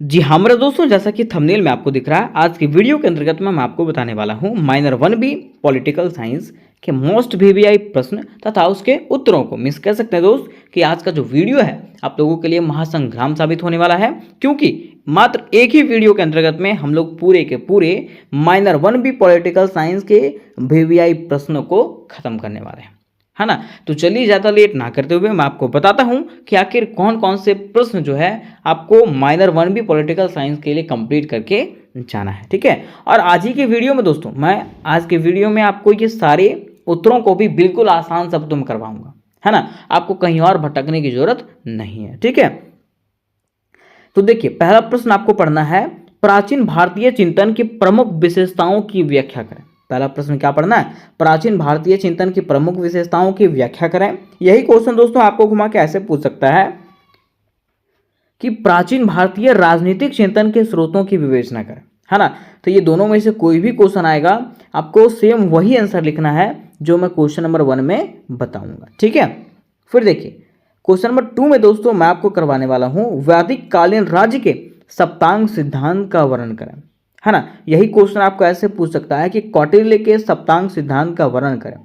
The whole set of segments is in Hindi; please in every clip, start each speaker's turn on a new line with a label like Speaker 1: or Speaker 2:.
Speaker 1: जी हाँ मेरे दोस्तों, जैसा कि थंबनेल में आपको दिख रहा है, आज की वीडियो के अंतर्गत मैं आपको बताने वाला हूँ माइनर 1B पॉलिटिकल साइंस के मोस्ट वीवीआई प्रश्न तथा उसके उत्तरों को मिस कर सकते हैं दोस्त कि आज का जो वीडियो है आप लोगों के लिए महासंग्राम साबित होने वाला है, क्योंकि मात्र एक ही वीडियो के अंतर्गत में हम लोग पूरे के पूरे माइनर 1B पॉलिटिकल साइंस के वीवीआई प्रश्नों को खत्म करने वाले हैं, है ना। तो चलिए ज़्यादा लेट ना करते हुए मैं आपको बताता हूं कि आखिर कौन कौन से प्रश्न जो है आपको माइनर 1B पॉलिटिकल साइंस के लिए कंप्लीट करके जाना है, ठीक है। और आज ही के वीडियो में दोस्तों मैं आज के वीडियो में आपको ये सारे उत्तरों को भी बिल्कुल आसान शब्दों में करवाऊंगा, है ना। आपको कहीं और भटकने की जरूरत नहीं है, ठीक है। तो देखिए, पहला प्रश्न आपको पढ़ना है, प्राचीन भारतीय चिंतन की प्रमुख विशेषताओं की व्याख्या करें। पहला प्रश्न क्या पढ़ना है, प्राचीन भारतीय चिंतन की प्रमुख विशेषताओं की व्याख्या करें। यही क्वेश्चन दोस्तों आपको घुमा के ऐसे पूछ सकता है कि प्राचीन भारतीय राजनीतिक चिंतन के स्रोतों की विवेचना करें, है ना। तो ये दोनों में से कोई भी क्वेश्चन आएगा, आपको सेम वही आंसर लिखना है जो मैं क्वेश्चन नंबर 1 में बताऊंगा, ठीक है। फिर देखिए, क्वेश्चन नंबर 2 में दोस्तों मैं आपको करवाने वाला हूं, वैदिक कालीन राज्य के सप्तांग सिद्धांत का वर्णन करें, है ना। यही क्वेश्चन आपको ऐसे पूछ सकता है कि कौटिल्य के सप्तांग सिद्धांत का वर्णन करें,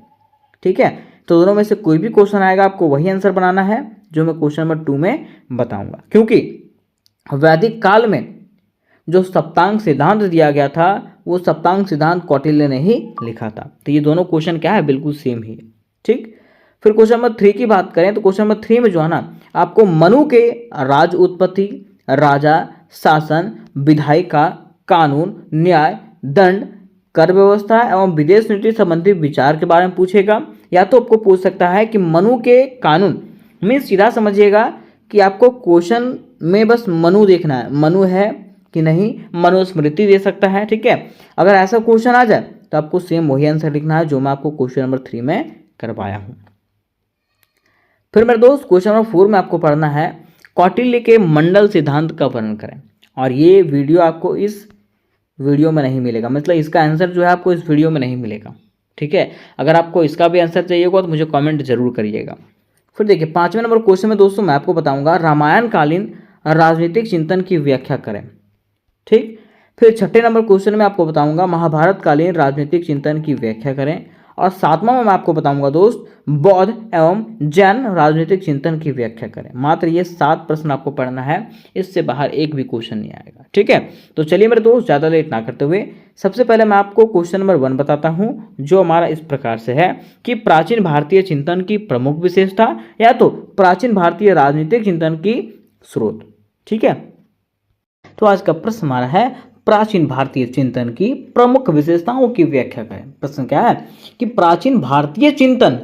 Speaker 1: ठीक है। तो दोनों में से कोई भी क्वेश्चन आएगा, आपको वही आंसर बनाना है जो मैं क्वेश्चन नंबर 2 में बताऊंगा, क्योंकि वैदिक काल में जो सप्तांग सिद्धांत दिया गया था वो सप्तांग सिद्धांत कौटिल्य ने ही लिखा था। तो ये दोनों क्वेश्चन क्या है, बिल्कुल सेम ही है, ठीक। फिर क्वेश्चन नंबर 3 की बात करें तो क्वेश्चन नंबर 3 में जो है ना, आपको मनु के राज उत्पत्ति, राजा, शासन, विधायिका, कानून, न्याय, दंड, कर व्यवस्था एवं विदेश नीति संबंधी विचार के बारे में पूछेगा। या तो आपको पूछ सकता है कि मनु के कानून में सीधा समझिएगा कि आपको क्वेश्चन में बस मनु देखना है, मनु है कि नहीं, मनुस्मृति दे सकता है, ठीक है। अगर ऐसा क्वेश्चन आ जाए तो आपको सेम वही आंसर लिखना है जो मैं आपको क्वेश्चन नंबर 3 में करवाया हूं। फिर मेरे दोस्त क्वेश्चन नंबर 4 में आपको पढ़ना है, कौटिल्य के मंडल सिद्धांत का वर्णन करें। और ये वीडियो आपको इस वीडियो में नहीं मिलेगा, मतलब इसका आंसर जो है आपको इस वीडियो में नहीं मिलेगा, ठीक है। अगर आपको इसका भी आंसर चाहिए होगा तो मुझे कमेंट जरूर करिएगा। फिर देखिए, 5वें नंबर क्वेश्चन में दोस्तों मैं आपको बताऊंगा, रामायण कालीन राजनीतिक चिंतन की व्याख्या करें, ठीक। फिर 6ठे नंबर क्वेश्चन में आपको बताऊंगा, महाभारत कालीन राजनीतिक चिंतन की व्याख्या करें। और 7वां में मैं आपको बताऊंगा दोस्त, बौद्ध एवं जैन राजनीतिक चिंतन की व्याख्या करें। मात्र ये 7 प्रश्न आपको पढ़ना है, इससे बाहर एक भी क्वेश्चन नहीं आएगा, ठीक है। तो चलिए मेरे दोस्त ज़्यादा लेट ना करते हुए सबसे पहले मैं आपको क्वेश्चन नंबर 1 बताता हूं, जो हमारा इस प्रकार से है कि प्राचीन भारतीय चिंतन की प्रमुख विशेषता या तो प्राचीन भारतीय राजनीतिक चिंतन की स्रोत, ठीक है। तो आज का प्रश्न हमारा है, प्राचीन भारतीय चिंतन की प्रमुख विशेषताओं की व्याख्या करें। प्रश्न क्या है कि प्राचीन भारतीय चिंतन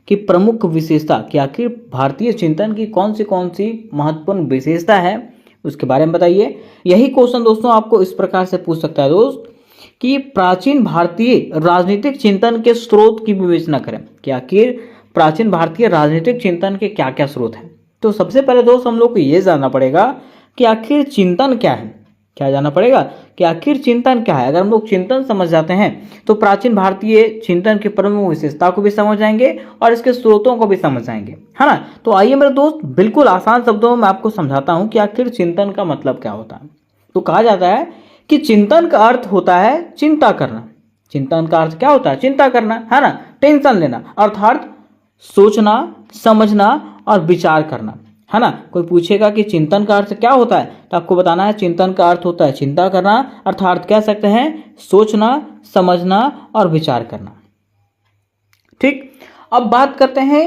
Speaker 1: की प्रमुख विशेषता, कि आखिर भारतीय चिंतन की कौन सी महत्वपूर्ण विशेषता है उसके बारे में बताइए। यही क्वेश्चन दोस्तों आपको इस प्रकार से पूछ सकता है दोस्त कि प्राचीन भारतीय राजनीतिक चिंतन के स्रोत की विवेचना करें, कि आखिर प्राचीन भारतीय राजनीतिक चिंतन के क्या क्या स्रोत हैं। तो सबसे पहले दोस्त हम लोग को ये जानना पड़ेगा कि आखिर चिंतन क्या है, क्या जानना पड़ेगा कि आखिर चिंतन क्या है। अगर हम लोग चिंतन समझ जाते हैं तो प्राचीन भारतीय चिंतन की प्रमुख विशेषता को भी समझ जाएंगे और इसके स्रोतों को भी समझ जाएंगे, है ना। तो आइए मेरे दोस्त बिल्कुल आसान शब्दों में मैं आपको समझाता हूं कि आखिर चिंतन का मतलब क्या होता है। तो कहा जाता है कि चिंतन का अर्थ होता है चिंता करना। चिंतन का अर्थ क्या होता है, चिंता करना, है ना, टेंशन लेना, अर्थात सोचना, समझना और विचार करना, है ना। कोई पूछेगा कि चिंतन का अर्थ क्या होता है तो आपको बताना है चिंतन का अर्थ होता है चिंता करना, अर्थात कह सकते हैं सोचना, समझना और विचार करना, ठीक। अब बात करते हैं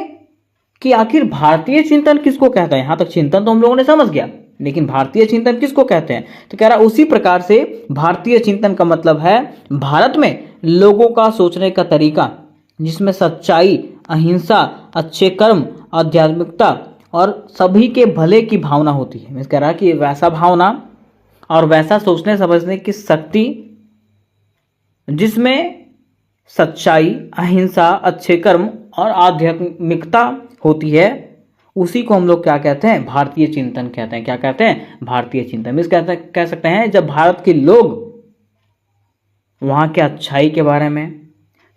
Speaker 1: कि आखिर भारतीय चिंतन किसको कहते हैं। यहां तक चिंतन तो हम लोगों ने समझ गया, लेकिन भारतीय चिंतन किसको कहते हैं। तो कह रहा उसी प्रकार से भारतीय चिंतन का मतलब है भारत में लोगों का सोचने का तरीका, जिसमें सच्चाई, अहिंसा, अच्छे कर्म, आध्यात्मिकता और सभी के भले की भावना होती है। मैं कह रहा कि वैसा भावना और वैसा सोचने समझने की शक्ति जिसमें सच्चाई, अहिंसा, अच्छे कर्म और आध्यात्मिकता होती है, उसी को हम लोग क्या कहते हैं, भारतीय चिंतन कहते हैं। क्या कहते हैं, भारतीय चिंतन। इस कह सकते हैं जब भारत के लोग वहाँ के अच्छाई के बारे में,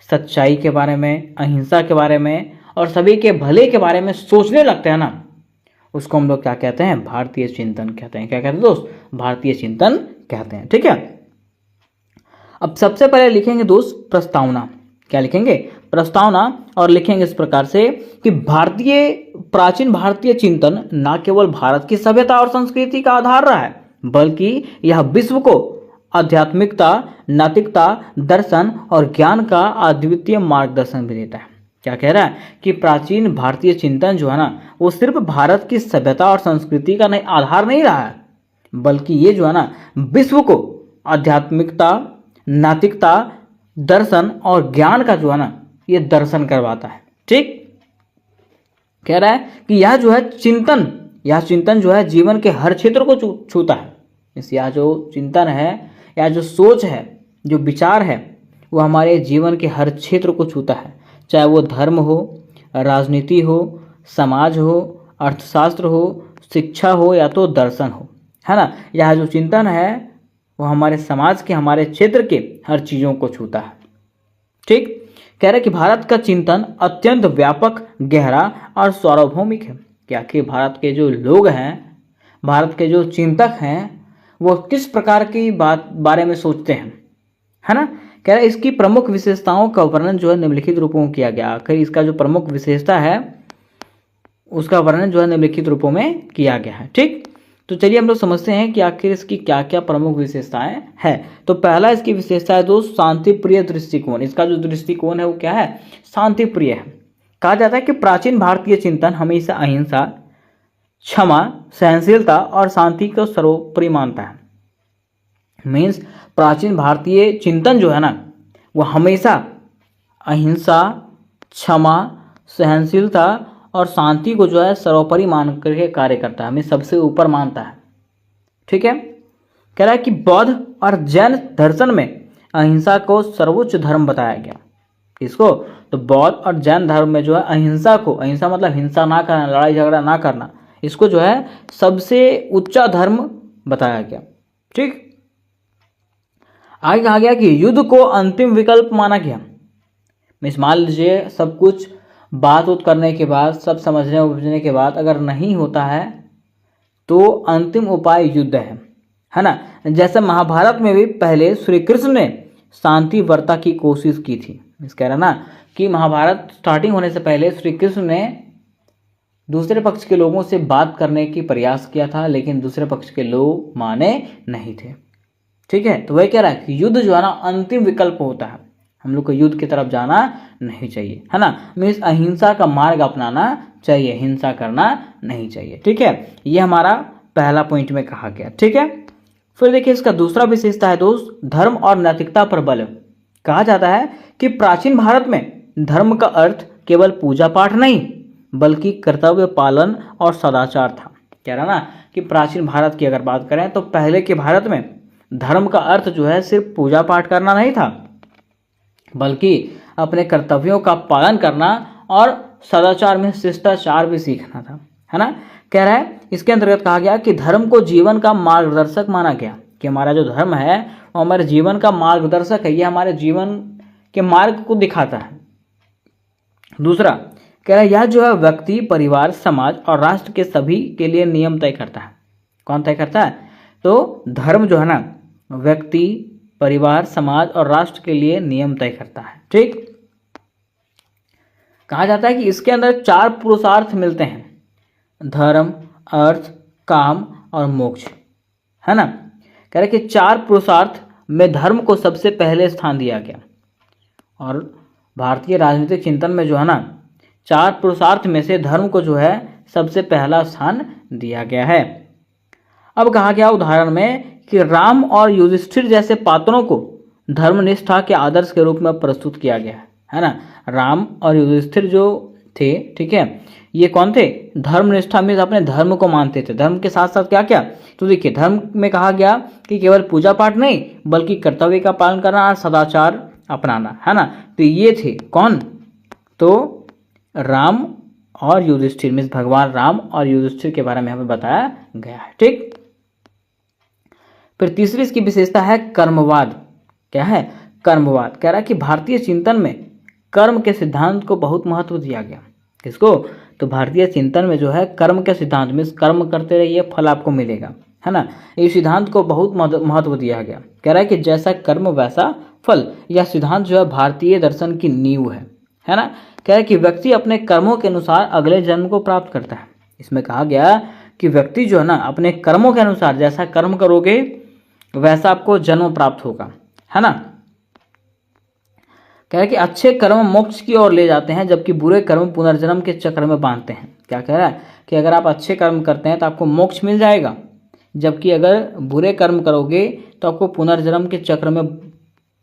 Speaker 1: सच्चाई के बारे में, अहिंसा के बारे में और सभी के भले के बारे में सोचने लगते हैं ना, उसको हम लोग क्या कहते हैं, भारतीय चिंतन कहते हैं। क्या कहते हैं दोस्त, भारतीय चिंतन कहते हैं। ठीक है, अब सबसे पहले लिखेंगे दोस्त प्रस्तावना। क्या लिखेंगे, प्रस्तावना, और लिखेंगे इस प्रकार से कि प्राचीन भारतीय चिंतन न केवल भारत की सभ्यता और संस्कृति का आधार रहा है, बल्कि यह विश्व को आध्यात्मिकता, नैतिकता, दर्शन और ज्ञान का अद्वितीय मार्गदर्शन भी देता है। क्या कह रहा है कि प्राचीन भारतीय चिंतन जो है ना, वो सिर्फ भारत की सभ्यता और संस्कृति का आधार नहीं रहा है, बल्कि ये जो है ना, विश्व को आध्यात्मिकता, नैतिकता, दर्शन और ज्ञान का जो है ना, ये दर्शन करवाता है। ठीक, कह रहा है कि यह जो है यह चिंतन जो है जीवन के हर क्षेत्र को छूता है। यह जो चिंतन है, या जो सोच है, जो विचार है, वो हमारे जीवन के हर क्षेत्र को छूता है, चाहे वो धर्म हो, राजनीति हो, समाज हो, अर्थशास्त्र हो, शिक्षा हो, या तो दर्शन हो, है ना। यह जो चिंतन है वो हमारे समाज के, हमारे क्षेत्र के हर चीज़ों को छूता है। ठीक, कह रहे कि भारत का चिंतन अत्यंत व्यापक, गहरा और सार्वभौमिक है। क्या कि भारत के जो लोग हैं, भारत के जो चिंतक हैं, वो किस प्रकार की बारे में सोचते हैं, है ना। कह रहे इसकी प्रमुख विशेषताओं का वर्णन जो है निम्नलिखित रूपों में किया गया। आखिर इसका जो प्रमुख विशेषता है उसका वर्णन जो है निम्नलिखित रूपों में किया गया है। ठीक, तो चलिए हम लोग समझते हैं कि आखिर इसकी क्या क्या प्रमुख विशेषताएं हैं। तो पहला इसकी विशेषता है दोस्त शांति प्रिय दृष्टिकोण। इसका जो दृष्टिकोण है वो क्या है, शांति प्रिय है। कहा जाता है कि प्राचीन भारतीय चिंतन हमेशा अहिंसा, क्षमा, सहनशीलता और शांति को सर्वोपरि मानता है। मीन्स प्राचीन भारतीय चिंतन जो है ना, वो हमेशा अहिंसा, क्षमा, सहनशीलता और शांति को जो है सर्वोपरि मान करके कार्य करता है, हमें सबसे ऊपर मानता है। ठीक है, कह रहा है कि बौद्ध और जैन दर्शन में अहिंसा को सर्वोच्च धर्म बताया गया। किसको, तो बौद्ध और जैन धर्म में जो है अहिंसा को, अहिंसा मतलब हिंसा ना करना, लड़ाई झगड़ा ना करना, इसको जो है सबसे ऊंचा धर्म बताया गया। ठीक, आगे कहा गया कि युद्ध को अंतिम विकल्प माना गया। मिस मान लीजिए सब कुछ बात करने के बाद, सब समझने बुझने के बाद अगर नहीं होता है तो अंतिम उपाय युद्ध है ना। जैसे महाभारत में भी पहले श्री कृष्ण ने शांति वार्ता की कोशिश की थी। इस कह रहा ना कि महाभारत स्टार्टिंग होने से पहले श्री कृष्ण ने दूसरे पक्ष के लोगों से बात करने की प्रयास किया था, लेकिन दूसरे पक्ष के लोग माने नहीं थे। ठीक है, तो वह कह रहा है कि युद्ध जो है ना अंतिम विकल्प होता है, हम लोग को युद्ध की तरफ जाना नहीं चाहिए, है ना। मीन्स अहिंसा का मार्ग अपनाना चाहिए, हिंसा करना नहीं चाहिए। ठीक है, ये हमारा पहला पॉइंट में कहा गया। ठीक है, फिर देखिए इसका दूसरा विशेषता है दोस्त धर्म और नैतिकता पर बल। कहा जाता है कि प्राचीन भारत में धर्म का अर्थ केवल पूजा पाठ नहीं, बल्कि कर्तव्य पालन और सदाचार था। कह रहा ना कि प्राचीन भारत की अगर बात करें तो पहले के भारत में धर्म का अर्थ जो है सिर्फ पूजा पाठ करना नहीं था, बल्कि अपने कर्तव्यों का पालन करना और सदाचार में शिष्टाचार भी सीखना था, है ना। कह रहा है इसके अंतर्गत कहा गया कि धर्म को जीवन का मार्गदर्शक माना गया, कि हमारा जो धर्म है वो हमारे जीवन का मार्गदर्शक है, ये हमारे जीवन के मार्ग को दिखाता है। दूसरा कह रहा है यह जो है व्यक्ति, परिवार, समाज और राष्ट्र के सभी के लिए नियम तय करता है। कौन तय करता है, तो धर्म जो है ना व्यक्ति, परिवार, समाज और राष्ट्र के लिए नियम तय करता है। ठीक, कहा जाता है कि इसके अंदर 4 पुरुषार्थ मिलते हैं, धर्म, अर्थ, काम और मोक्ष, है ना। कह रहे कि 4 पुरुषार्थ में धर्म को सबसे पहले स्थान दिया गया, और भारतीय राजनीतिक चिंतन में जो है ना 4 पुरुषार्थ में से धर्म को जो है सबसे पहला स्थान दिया गया है। अब कहा गया उदाहरण में कि राम और युधिष्ठिर जैसे पात्रों को धर्मनिष्ठा के आदर्श के रूप में प्रस्तुत किया गया है ना। राम और युधिष्ठिर जो थे, ठीक है, ये कौन थे, धर्मनिष्ठा में अपने धर्म को मानते थे। धर्म के साथ साथ क्या क्या, तो देखिए धर्म में कहा गया कि केवल पूजा पाठ नहीं, बल्कि कर्तव्य का पालन करना और सदाचार अपनाना, है ना। तो ये थे कौन, तो राम और युधिष्ठिर, मीन्स भगवान राम और युधिष्ठिर के बारे में हमें बताया गया है। ठीक, फिर तीसरी इसकी विशेषता है कर्मवाद। क्या है, कह रहा है कि भारतीय चिंतन में कर्म के सिद्धांत को बहुत महत्व दिया गया। किसको? तो भारतीय चिंतन में जो है कर्म के सिद्धांत में कर्म करते रहिए फल आपको मिलेगा, है ना। इस सिद्धांत को बहुत महत्व दिया गया। कह रहा है कि जैसा कर्म वैसा फल, यह सिद्धांत जो है भारतीय दर्शन की नींव है ना। कह रहा है कि व्यक्ति अपने कर्मों के अनुसार अगले जन्म को प्राप्त करता है। इसमें कहा गया कि व्यक्ति जो है ना अपने कर्मों के अनुसार जैसा कर्म करोगे वैसा आपको जन्म प्राप्त होगा, है ना। कह रहा है कि अच्छे कर्म मोक्ष की ओर ले जाते हैं जबकि बुरे कर्म पुनर्जन्म के चक्र में बांधते हैं। क्या कह रहा है कि अगर आप अच्छे कर्म करते हैं तो आपको मोक्ष मिल जाएगा, जबकि अगर बुरे कर्म करोगे तो आपको पुनर्जन्म के चक्र में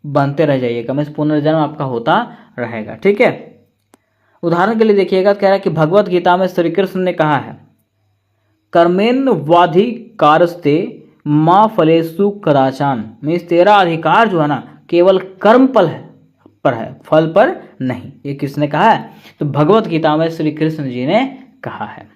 Speaker 1: बांधते रह जाइएगा, मतलब पुनर्जन्म आपका होता रहेगा। ठीक है, उदाहरण के लिए देखिएगा, कह रहा है कि भगवत गीता में श्री कृष्ण ने कहा है कर्मेन्वाधिकारस्ते माँ फलेषु कदाचान, मीन्स तेरा अधिकार जो है ना केवल कर्म पर है, फल पर नहीं। ये किसने कहा है? तो भगवत गीता में श्री कृष्ण जी ने कहा है।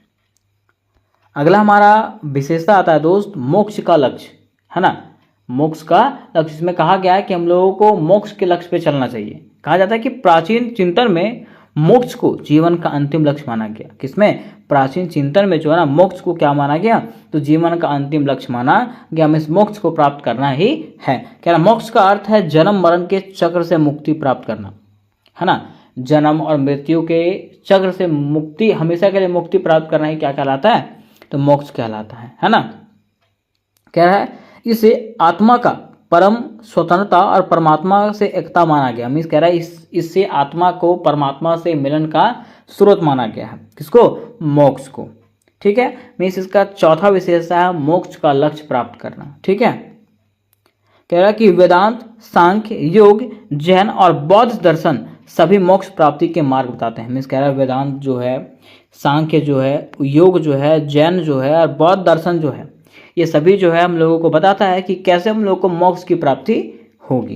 Speaker 1: अगला हमारा विशेषता आता है दोस्त मोक्ष का लक्ष्य, है ना। मोक्ष का लक्ष्य, इसमें कहा गया है कि हम लोगों को मोक्ष के लक्ष्य पे चलना चाहिए। कहा जाता है कि प्राचीन चिंतन में मोक्ष को जीवन का अंतिम लक्ष्य माना गया। किसमें? प्राचीन चिंतन में जो है ना मोक्ष को क्या माना गया? तो जीवन का अंतिम लक्ष्य माना गया। हमें इस मोक्ष को प्राप्त करना ही है। कह रहा मोक्ष का अर्थ है जन्म मरण के चक्र से मुक्ति प्राप्त करना, है ना। जन्म और मृत्यु के चक्र से मुक्ति, हमेशा के लिए मुक्ति प्राप्त करना ही क्या कहलाता है? तो मोक्ष कहलाता है ना। कह रहा है इसे आत्मा का परम स्वतंत्रता और परमात्मा से एकता माना गया। मीन्स कह रहा है इससे आत्मा को परमात्मा से मिलन का स्रोत माना गया है। किसको? मोक्ष को। ठीक है, मीन्स इसका चौथा विशेषता है मोक्ष का लक्ष्य प्राप्त करना। ठीक है, कह रहा है कि वेदांत, सांख्य, योग, जैन और बौद्ध दर्शन सभी मोक्ष प्राप्ति के मार्ग बताते हैं। मीन्स कह रहा है वेदांत जो है, सांख्य जो है, योग जो है, जैन जो है और बौद्ध दर्शन जो है, ये सभी जो है हम लोगों को बताता है कि कैसे हम लोगों को मोक्ष की प्राप्ति होगी।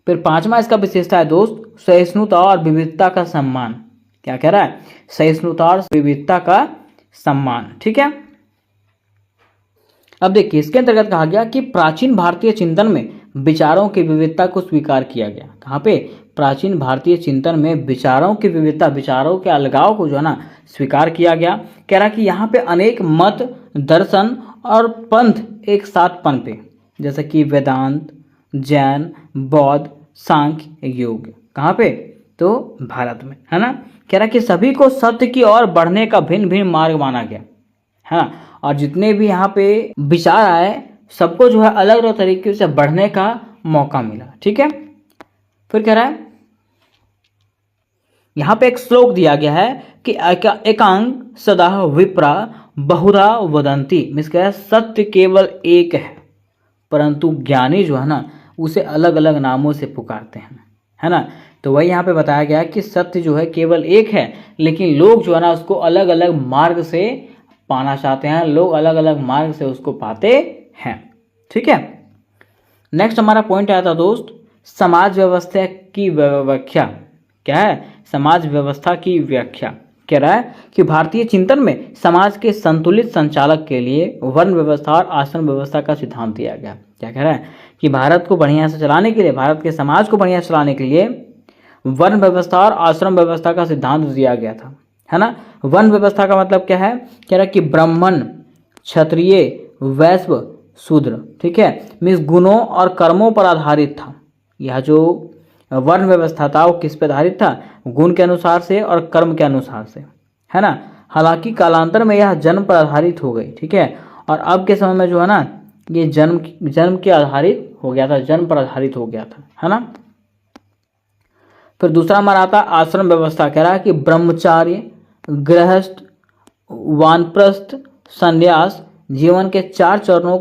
Speaker 1: फिर पांचवा इसका विशेषता है दोस्त सहिष्णुता और विविधता का सम्मान। क्या कह रहा है? सहिष्णुता और विविधता का सम्मान। ठीक है, अब देखिए इसके अंतर्गत कहा गया कि प्राचीन भारतीय चिंतन में विचारों की विविधता को स्वीकार किया गया। कहाँ पे? प्राचीन भारतीय चिंतन में विचारों की विविधता, विचारों के अलगाव को जो है ना स्वीकार किया गया। कह रहा कि यहाँ पे अनेक मत, दर्शन और पंथ एक साथ पनपे, जैसे कि वेदांत, जैन, बौद्ध, सांख्य, योग। कहाँ पे? तो भारत में, है ना। कह रहा कि सभी को सत्य की ओर बढ़ने का भिन्न भिन्न मार्ग माना गया, है ना। और जितने भी यहाँ पे विचार आए सबको जो है अलग अलग तरीके से बढ़ने का मौका मिला। ठीक है, फिर कह रहा है यहाँ पे एक श्लोक दिया गया है कि एकांग सदा विप्रा बहुधा वदंती। मीन्स कह रहा है सत्य केवल एक है, परंतु ज्ञानी जो है ना उसे अलग अलग नामों से पुकारते हैं, है ना। तो वही यहाँ पे बताया गया है कि सत्य जो है केवल एक है, लेकिन लोग जो है ना उसको अलग अलग मार्ग से पाना चाहते हैं, लोग अलग अलग मार्ग से उसको पाते हैं। ठीक है, नेक्स्ट हमारा पॉइंट आया था दोस्त समाज व्यवस्था की व्याख्या। क्या है? समाज व्यवस्था की व्याख्या। कह रहा है कि भारतीय चिंतन में समाज के संतुलित संचालक के लिए वर्ण व्यवस्था और आश्रम व्यवस्था का सिद्धांत दिया गया। क्या कह रहा है कि भारत को बढ़िया से चलाने के लिए, भारत के समाज को बढ़िया से चलाने के लिए वर्ण व्यवस्था और आश्रम व्यवस्था का सिद्धांत दिया गया था, है ना। वर्ण व्यवस्था का मतलब क्या है? कह रहा है कि ब्राह्मण, क्षत्रिय, वैश्य, शूद्र। ठीक है, मीन्स गुणों और कर्मों पर आधारित था। यह जो वर्ण व्यवस्था था वो किस पे आधारित था? गुण के अनुसार से और कर्म के अनुसार से, है ना। हालांकि कालांतर में यह जन्म पर आधारित हो गई। ठीक है, और अब के समय में जो है ना ये जन्म के आधारित हो गया था, जन्म पर आधारित हो गया था, है ना। फिर दूसरा हमारा आता आश्रम व्यवस्था। कह रहा है कि ब्रह्मचार्य, गृहस्थ, वानप्रस्थ, संन्यास जीवन के 4 चरणों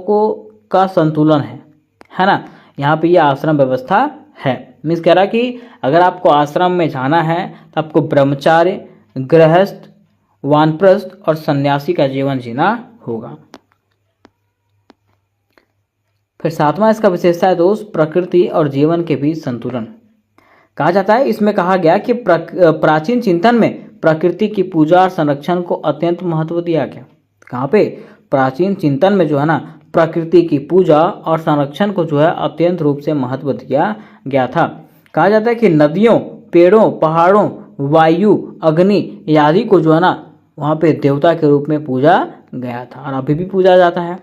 Speaker 1: का संतुलन है ना। यहाँ पे ये आश्रम व्यवस्था है। मीन्स कह रहा कि अगर आपको आश्रम में जाना है तो आपको ब्रह्मचार्य, गृहस्थ, वानप्रस्थ और सन्यासी का जीवन जीना होगा। फिर सातवां इसका विशेषता है दोस्त प्रकृति और जीवन के बीच संतुलन। कहा जाता है, इसमें कहा गया कि प्राचीन चिंतन में प्रकृति की पूजा और संरक्षण को अत्यंत महत्व दिया गया। कहाँ पे? प्राचीन चिंतन में जो है ना प्रकृति की पूजा और संरक्षण को जो है अत्यंत रूप से महत्व दिया गया था। कहा जाता है कि नदियों, पेड़ों, पहाड़ों, वायु, अग्नि आदि को जो है ना वहाँ पे देवता के रूप में पूजा गया था और अभी भी पूजा जाता है।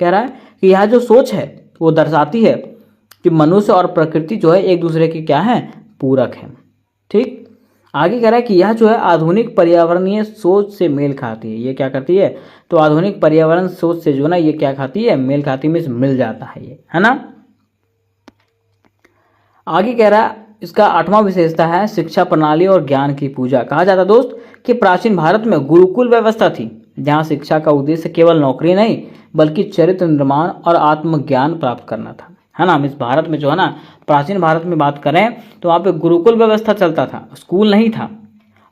Speaker 1: कह रहा है कि यह जो सोच है वो दर्शाती है कि मनुष्य और प्रकृति जो है एक दूसरे के क्या है, पूरक है। ठीक, आगे कह रहा है कि यह जो है आधुनिक पर्यावरणीय सोच से मेल खाती है। ये क्या करती है, तो आधुनिक पर्यावरण सोच से जो ना ये क्या खाती है, मेल खाती में मिल जाता है ये, है ना। आगे कह रहा है इसका 8वां विशेषता है शिक्षा प्रणाली और ज्ञान की पूजा। कहा जाता है दोस्त कि प्राचीन भारत में गुरुकुल व्यवस्था थी जहाँ शिक्षा का उद्देश्य केवल नौकरी नहीं बल्कि चरित्र निर्माण और आत्मज्ञान प्राप्त करना था, है ना। हम इस भारत में जो है ना प्राचीन भारत में बात करें तो वहाँ पे गुरुकुल व्यवस्था चलता था, स्कूल नहीं था।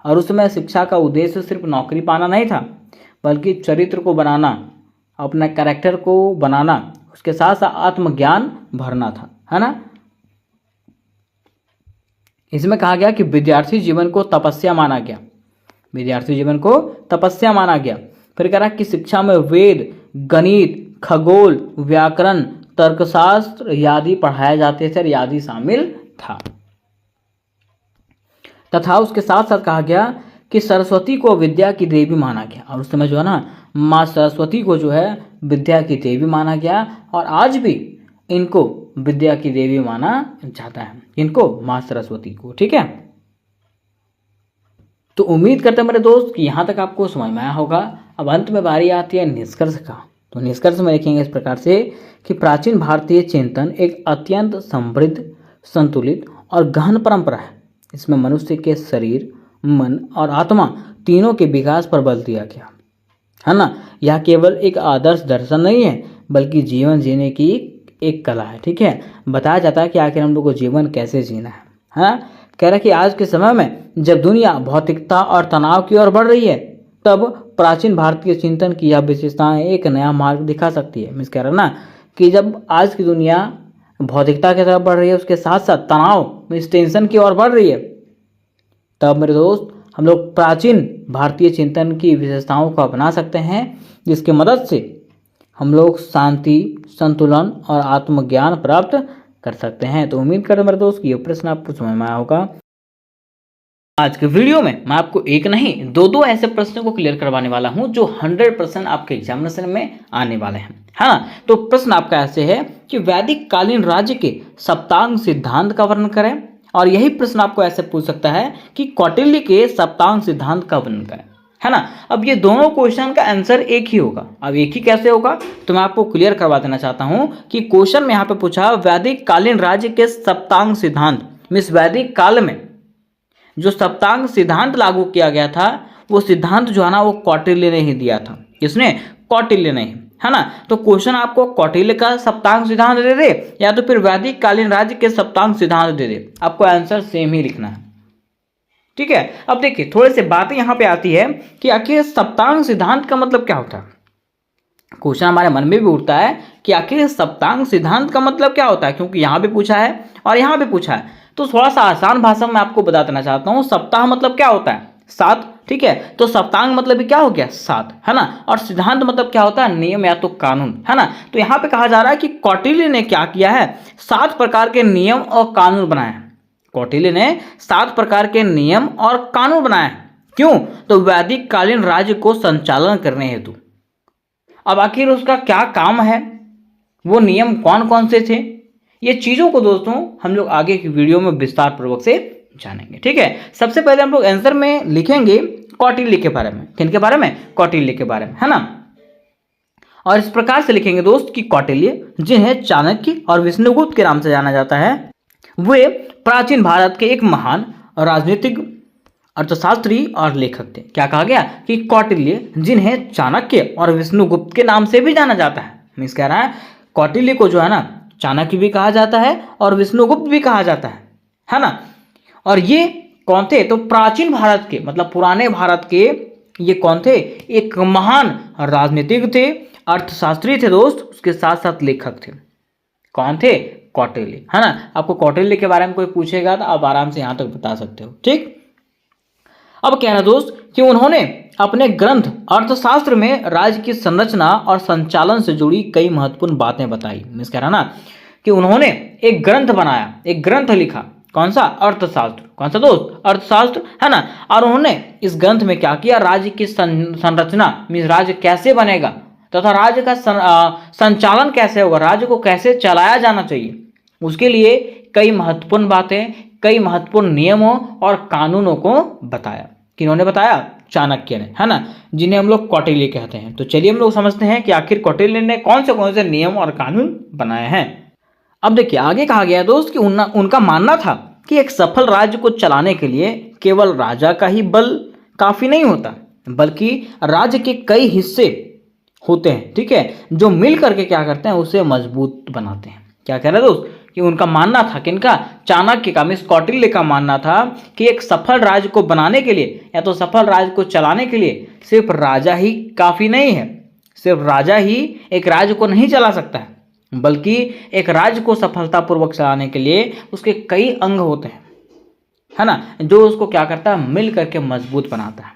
Speaker 1: और उस समय शिक्षा का उद्देश्य सिर्फ नौकरी पाना नहीं था बल्कि चरित्र को बनाना, अपना कैरेक्टर को बनाना, उसके साथ साथ आत्मज्ञान भरना था, है ना। इसमें कहा गया कि विद्यार्थी जीवन को तपस्या माना गया, विद्यार्थी जीवन को तपस्या माना गया। फिर कह रहा कि शिक्षा में वेद, गणित, खगोल, व्याकरण, तर्कशास्त्र आदि पढ़ाए जाते थे और आदि शामिल था। तथा उसके साथ साथ कहा गया कि सरस्वती को विद्या की देवी माना गया और उस समय जो है ना माँ सरस्वती को जो है विद्या की देवी माना गया और आज भी इनको विद्या की देवी माना जाता है, इनको माँ सरस्वती को। ठीक है, तो उम्मीद करते हैं मेरे दोस्त कि यहाँ तक आपको समझ में आया होगा। अब अंत में बारी आती है निष्कर्ष का। तो निष्कर्ष में लिखेंगे इस प्रकार से कि प्राचीन भारतीय चिंतन एक अत्यंत समृद्ध, संतुलित और गहन परंपरा है। इसमें मनुष्य के शरीर, मन और आत्मा तीनों के विकास पर बल दिया गया, है ना। यह केवल एक आदर्श दर्शन नहीं है बल्कि जीवन जीने की एक कला है। ठीक है, बताया जाता है कि आखिर हम लोग को जीवन कैसे जीना है ना। कह रहा है कि आज के समय में जब दुनिया भौतिकता और तनाव की ओर बढ़ रही है तब प्राचीन भारतीय चिंतन की यह विशेषताएं एक नया मार्ग दिखा सकती है। मिस कह रहा ना कि जब आज की दुनिया भौतिकता की तरफ बढ़ रही है उसके साथ साथ तनाव, इस टेंशन की ओर बढ़ रही है, तब मेरे दोस्त हम लोग प्राचीन भारतीय चिंतन की विशेषताओं को अपना सकते हैं जिसकी मदद से हम लोग शांति, संतुलन और आत्मज्ञान प्राप्त कर सकते हैं। तो उम्मीद करते हैं मेरे दोस्त कि ये प्रश्न आपको समझ में आया होगा। आज के वीडियो में मैं आपको एक नहीं दो ऐसे प्रश्नों को क्लियर करवाने वाला हूं जो 100% आपके एग्जामिनेशन में आने वाले हैं, है ना। तो प्रश्न आपका ऐसे है कि वैदिक कालीन राज्य के सप्तांग सिद्धांत का वर्णन करें, और यही प्रश्न आपको ऐसे पूछ सकता है कि कौटिल्य के सप्तांग सिद्धांत का वर्णन करें, है ना। अब ये दोनों क्वेश्चन का आंसर एक ही होगा। अब एक ही कैसे होगा, तो मैं आपको क्लियर करवा देना चाहता हूं कि क्वेश्चन में यहाँ पे पूछा वैदिक कालीन राज्य के सप्तांग सिद्धांत, मीन्स वैदिक काल में जो सप्तांग सिद्धांत लागू किया गया था वो सिद्धांत जो है ना वो कौटिल्य ने ही दिया था। किसने, कौटिल्य ने, है ना। तो क्वेश्चन आपको कौटिल्य का सप्तांग सिद्धांत दे दे या तो फिर वैदिक कालीन राज्य के सप्तांग सिद्धांत दे दे, आपको आंसर सेम ही लिखना है। ठीक है, अब देखिए थोड़े से बातें यहाँ पे आती है कि आखिर सप्तांग सिद्धांत का मतलब क्या होता है। क्वेश्चन हमारे मन में भी उठता है कि आखिर सप्तांग सिद्धांत का मतलब क्या होता है, क्योंकि यहाँ भी पूछा है और यहाँ भी पूछा है। तो थोड़ा सा आसान भाषा में आपको बता देना चाहता हूँ। सप्ताह मतलब क्या होता है, 7। ठीक है, तो सप्तांग मतलब भी क्या हो गया, 7, है ना। और सिद्धांत मतलब क्या होता है, नियम या तो कानून, है ना। तो यहाँ पे कहा जा रहा है कि कौटिल्य ने क्या किया है, 7 प्रकार के नियम और कानून बनाए हैं। कौटिल्य ने 7 प्रकार के नियम और कानून बनाए हैं। क्यों, तो वैदिक कालीन राज्य को संचालन करने हेतु। अब आखिर उसका क्या काम है, वो नियम कौन कौन से थे, ये चीज़ों को दोस्तों हम लोग आगे की वीडियो में विस्तार पूर्वक से जानेंगे। ठीक है, सबसे पहले हम लोग आंसर में लिखेंगे कौटिल्य के बारे में। किनके बारे में, कौटिल्य के बारे में, है ना। और इस प्रकार से लिखेंगे दोस्त कि कौटिल्य, जिन्हें चाणक्य और विष्णुगुप्त के नाम से जाना जाता है, वे प्राचीन भारत के एक महान राजनीतिक, अर्थशास्त्री और लेखक थे। क्या कहा गया कि कौटिल्य, जिन्हें चाणक्य और विष्णुगुप्त के नाम से भी जाना जाता है। मीन्स कह रहा है कौटिल्य को जो है ना चाणक्य भी कहा जाता है और विष्णुगुप्त भी कहा जाता है ना। और ये कौन थे, तो प्राचीन भारत के मतलब पुराने भारत के ये कौन थे, एक महान राजनीतिक थे, अर्थशास्त्री थे दोस्त, उसके साथ साथ लेखक थे। कौन थे, कौटिल्य, है ना। आपको कौटिल्य के बारे में कोई पूछेगा तो आप आराम से यहाँ तक बता सकते हो। ठीक, अब कह रहा दोस्त कि उन्होंने अपने ग्रंथ अर्थशास्त्र में राज्य की संरचना और संचालन से जुड़ी कई महत्वपूर्ण बातें बताई। मैं कह रहा ना कि उन्होंने एक ग्रंथ बनाया, एक ग्रंथ लिखा, कौन सा? अर्थशास्त्र। कौन सा दोस्त? अर्थशास्त्र, है ना। और उन्होंने इस ग्रंथ में क्या किया? राज्य की संरचना मीन्स राज्य कैसे बनेगा तथा राज्य का संचालन कैसे होगा, राज्य को कैसे चलाया जाना चाहिए, उसके लिए कई महत्वपूर्ण बातें, कई महत्वपूर्ण नियमों और कानूनों को बताया। किन्होंने बताया? चाणक्य ने, है ना, जिन्हें हम लोग कौटिल्य कहते हैं। तो चलिए हम लोग समझते हैं कि आखिर कौटिल्य ने कौन से नियम और कानून बनाए हैं। अब देखिए आगे कहा गया दोस्त कि उनका मानना था कि एक सफल राज्य को चलाने के लिए केवल राजा का ही बल काफी नहीं होता, बल्कि राज्य के कई हिस्से होते हैं, ठीक है, जो मिल करके क्या करते हैं? उसे मजबूत बनाते हैं। क्या कह रहे हैं दोस्त? कि उनका मानना था, किनका? चाणक्य का मीन्स कौटिल्य का मानना था कि एक सफल राज्य को बनाने के लिए या तो सफल राज्य को चलाने के लिए सिर्फ राजा ही काफी नहीं है, सिर्फ राजा ही एक राज्य को नहीं चला सकता है, बल्कि एक राज्य को सफलतापूर्वक चलाने के लिए उसके कई अंग होते हैं, है ना, जो उसको क्या करता है? मिल करके मजबूत बनाता है,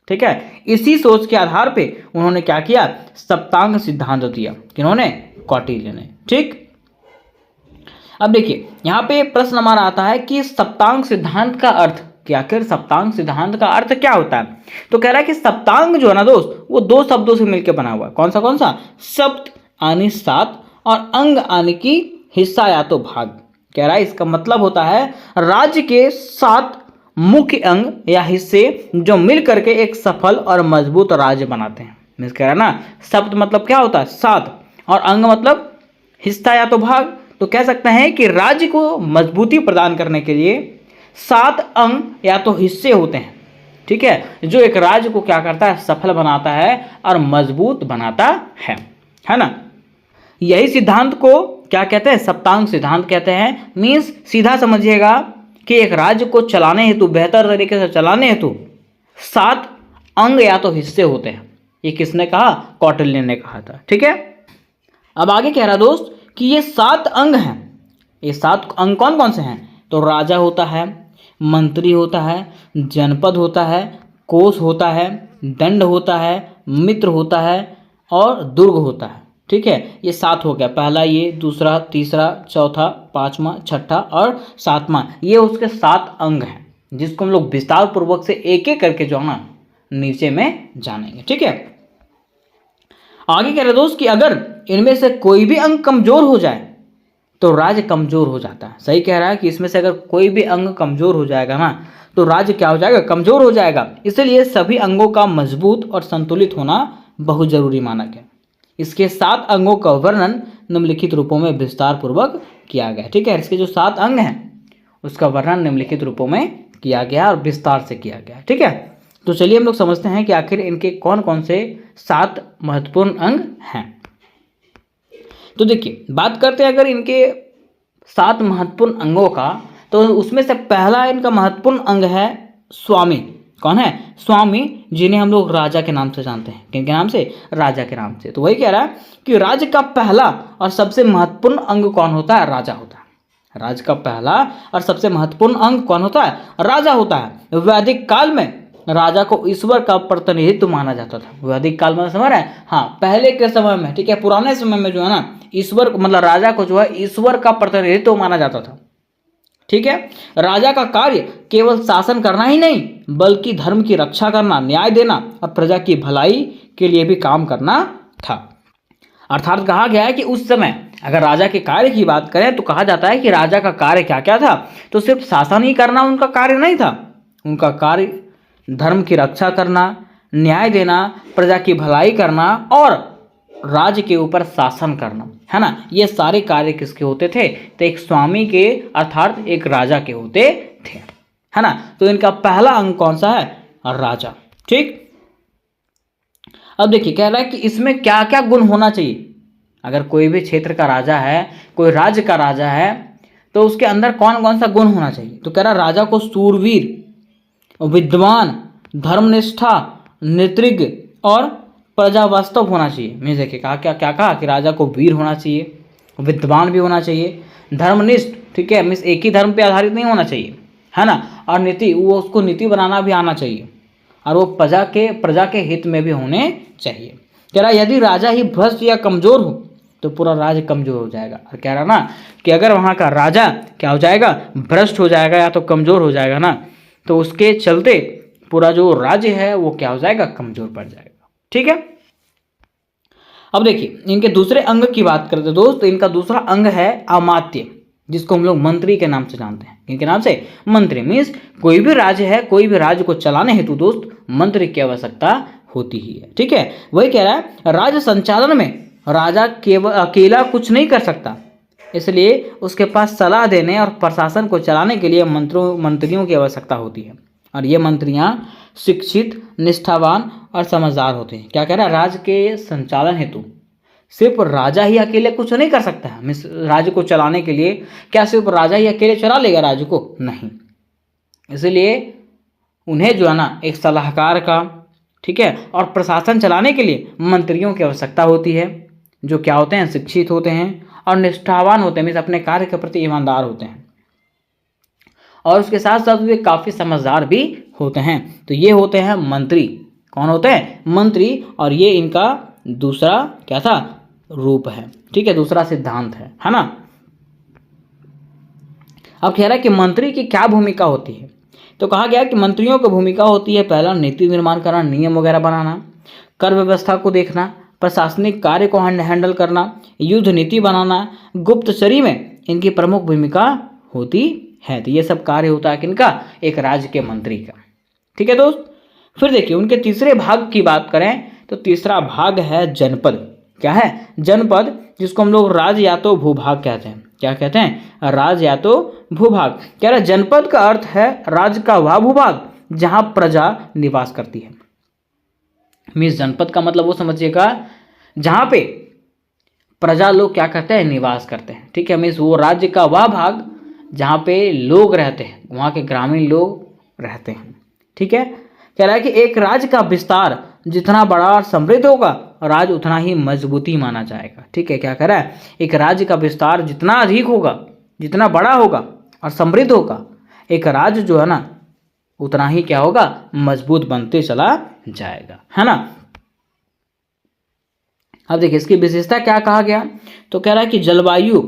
Speaker 1: ठीक है। इसी सोच के आधार पे उन्होंने क्या किया? सप्तांग सिद्धांत दिया। किन्होंने? कौटिल्य ने, ठीक। अब देखिए यहाँ पे प्रश्न हमारा आता है कि सप्तांग सिद्धांत का अर्थ क्या? आखिर सप्तांग सिद्धांत का अर्थ क्या होता है? तो कह रहा है कि सप्तांग जो है ना दोस्त, वो दो शब्दों से मिलकर बना हुआ है। कौन सा? सप्त यानी सात और अंग यानी कि हिस्सा या तो भाग। कह रहा है इसका मतलब होता है राज्य के 7 मुख्य अंग या हिस्से जो मिल करके एक सफल और मजबूत राज्य बनाते हैं। मीन्स कह रहा है ना, सप्त मतलब क्या होता है? 7 और अंग मतलब हिस्सा या तो भाग। तो कह सकते हैं कि राज्य को मजबूती प्रदान करने के लिए 7 अंग या तो हिस्से होते हैं, ठीक है, जो एक राज्य को क्या करता है? सफल बनाता है और मजबूत बनाता है ना। यही सिद्धांत को क्या कहते हैं? सप्तांग सिद्धांत कहते हैं। मीन्स सीधा समझिएगा कि एक राज्य को चलाने हेतु, बेहतर तरीके से चलाने हेतु 7 अंग या तो हिस्से होते हैं। ये किसने कहा? कौटिल्य ने कहा था, ठीक है। अब आगे कह रहा दोस्त कि ये 7 अंग हैं। ये 7 अंग कौन कौन से हैं? तो राजा होता है, मंत्री होता है, जनपद होता है, कोष होता है, दंड होता है, मित्र होता है और दुर्ग होता है, ठीक है। ये 7 हो गया। पहला ये, दूसरा, तीसरा, चौथा, पांचवा, छठा और सातवां, ये उसके 7 अंग हैं, जिसको हम लोग विस्तार पूर्वक से एक एक करके जो है ना नीचे में जानेंगे, ठीक है। आगे कह रहे दोस्त कि अगर इनमें से कोई भी अंग कमजोर हो जाए तो राज्य कमजोर हो जाता है। सही कह रहा है कि इसमें से अगर कोई भी अंग कमजोर हो जाएगा ना तो राज्य क्या हो जाएगा? कमजोर हो जाएगा। इसलिए सभी अंगों का मजबूत और संतुलित होना बहुत जरूरी माना गया। इसके 7 अंगों का वर्णन निम्नलिखित रूपों में विस्तार पूर्वक किया गया, ठीक है। इसके जो 7 अंग हैं उसका वर्णन निम्नलिखित रूपों में किया गया और विस्तार से किया गया, ठीक है। तो चलिए हम लोग समझते हैं कि आखिर इनके कौन कौन से 7 महत्वपूर्ण अंग हैं। तो देखिए बात करते हैं अगर इनके 7 महत्वपूर्ण अंगों का, तो उसमें से पहला इनका महत्वपूर्ण अंग है स्वामी। कौन है? स्वामी, जिन्हें हम लोग राजा के नाम से जानते हैं। किन के नाम से? राजा के नाम से। तो वही कह रहा है कि राज्य का पहला और सबसे महत्वपूर्ण अंग कौन होता है? राजा होता है। राज्य का पहला और सबसे महत्वपूर्ण अंग कौन होता है? राजा होता है। वैदिक काल में राजा को ईश्वर का प्रतिनिधित्व माना जाता था। वैदिक काल में समझ रहे हैं? हाँ, पहले के समय में, ठीक है, पुराने समय में जो है ना ईश्वर मतलब राजा को जो है ईश्वर का प्रतिनिधित्व माना जाता था, ठीक है। राजा का कार्य केवल शासन करना ही नहीं बल्कि धर्म की रक्षा करना, न्याय देना और प्रजा की भलाई के लिए भी काम करना था। अर्थात कहा गया है कि उस समय अगर राजा के कार्य की बात करें तो कहा जाता है कि राजा का कार्य क्या क्या था? तो सिर्फ शासन ही करना उनका कार्य नहीं था। उनका कार्य धर्म की रक्षा करना, न्याय देना, प्रजा की भलाई करना और राज्य के ऊपर शासन करना, है ना। ये सारे कार्य किसके होते थे? तो एक स्वामी के अर्थात एक राजा के होते थे, है ना। तो इनका पहला अंग कौन सा है? राजा, ठीक। अब देखिए कह रहा है कि इसमें क्या क्या गुण होना चाहिए। अगर कोई भी क्षेत्र का राजा है, कोई राज्य का राजा है, तो उसके अंदर कौन कौन सा गुण होना चाहिए? तो कह रहा राजा को सूरवीर, विद्वान, धर्मनिष्ठा, नेतृज्ञ और प्रजा वास्तव होना चाहिए। मैं देखिए कहा क्या क्या कहा कि राजा को वीर होना चाहिए, विद्वान भी होना चाहिए, धर्मनिष्ठ, ठीक है, मीन्स एक ही धर्म पे आधारित नहीं होना चाहिए, है ना, और नीति, वो उसको नीति बनाना भी आना चाहिए और वो प्रजा के हित में भी होने चाहिए। कह रहा यदि राजा ही भ्रष्ट या कमजोर हो तो पूरा राज्य कमजोर हो जाएगा। और कह रहा ना कि अगर वहाँ का राजा क्या हो जाएगा, भ्रष्ट हो जाएगा या तो कमजोर हो जाएगा ना, तो उसके चलते पूरा जो राज्य है वो क्या हो जाएगा, कमजोर पड़ जाएगा। ठीक है। अब देखिए इनके दूसरे अंग की बात करते हैं दोस्त, तो इनका दूसरा अंग है अमात्य, जिसको हम लोग मंत्री के नाम से जानते हैं। किनके नाम से? मंत्री। मीन्स कोई भी राज्य है, कोई भी राज्य को चलाने हेतु दोस्त मंत्री की आवश्यकता होती ही है। ठीक है। वही कह रहा है राज्य संचालन में राजा केवल अकेला कुछ नहीं कर सकता, इसलिए उसके पास सलाह देने और प्रशासन को चलाने के लिए मंत्रियों की आवश्यकता होती है। और ये मंत्रियां शिक्षित, निष्ठावान और समझदार होते हैं। क्या कह रहा है, राज्य के संचालन हेतु सिर्फ राजा ही अकेले कुछ नहीं कर सकता है। मिस राज्य को चलाने के लिए क्या सिर्फ राजा ही अकेले चला लेगा राज्य को? नहीं। इसलिए उन्हें जो है ना एक सलाहकार का, ठीक है, और प्रशासन चलाने के लिए मंत्रियों की आवश्यकता होती है, जो क्या होते हैं, शिक्षित होते हैं और निष्ठावान होते हैं, मीन्स अपने कार्य के प्रति ईमानदार होते हैं, और उसके साथ साथ वे काफ़ी समझदार भी होते हैं। तो ये होते हैं मंत्री। कौन होते हैं? मंत्री। और ये इनका दूसरा क्या था, रूप है। ठीक है, दूसरा सिद्धांत है ना। अब कह रहा है कि मंत्री की क्या भूमिका होती है, तो कहा गया कि मंत्रियों की भूमिका होती है पहला नीति निर्माण करना, नियम वगैरह बनाना, कर व्यवस्था को देखना, प्रशासनिक कार्य को हैंडल करना, युद्ध नीति बनाना, गुप्तचरी में इनकी प्रमुख भूमिका होती है। तो ये सब कार्य होता है किनका? एक राज्य के मंत्री का। ठीक है दोस्त। फिर देखिए उनके तीसरे भाग की बात करें तो तीसरा भाग है जनपद। क्या है? जनपद, जिसको हम लोग राज्य या तो भूभाग कहते हैं। क्या कहते हैं? राज्य या तो भूभाग। कह रहा है जनपद का अर्थ है राज्य का वह भूभाग जहां प्रजा निवास करती है। मीन्स जनपद का मतलब वो समझिएगा जहां पे प्रजा लोग क्या करते हैं, निवास करते हैं। ठीक है। मीन्स वो राज्य का वह भाग जहाँ पे लोग रहते हैं, वहाँ के ग्रामीण लोग रहते हैं। ठीक है। कह रहा है कि एक राज्य का विस्तार जितना बड़ा और समृद्ध होगा, राज्य उतना ही मजबूती माना जाएगा। ठीक है। क्या कह रहा है, एक राज्य का विस्तार जितना अधिक होगा, जितना बड़ा होगा और समृद्ध होगा, एक राज्य जो है ना उतना ही क्या होगा, मजबूत बनते चला जाएगा, है ना। अब देखिए इसकी विशेषता क्या कहा गया, तो कह रहा है कि जलवायु,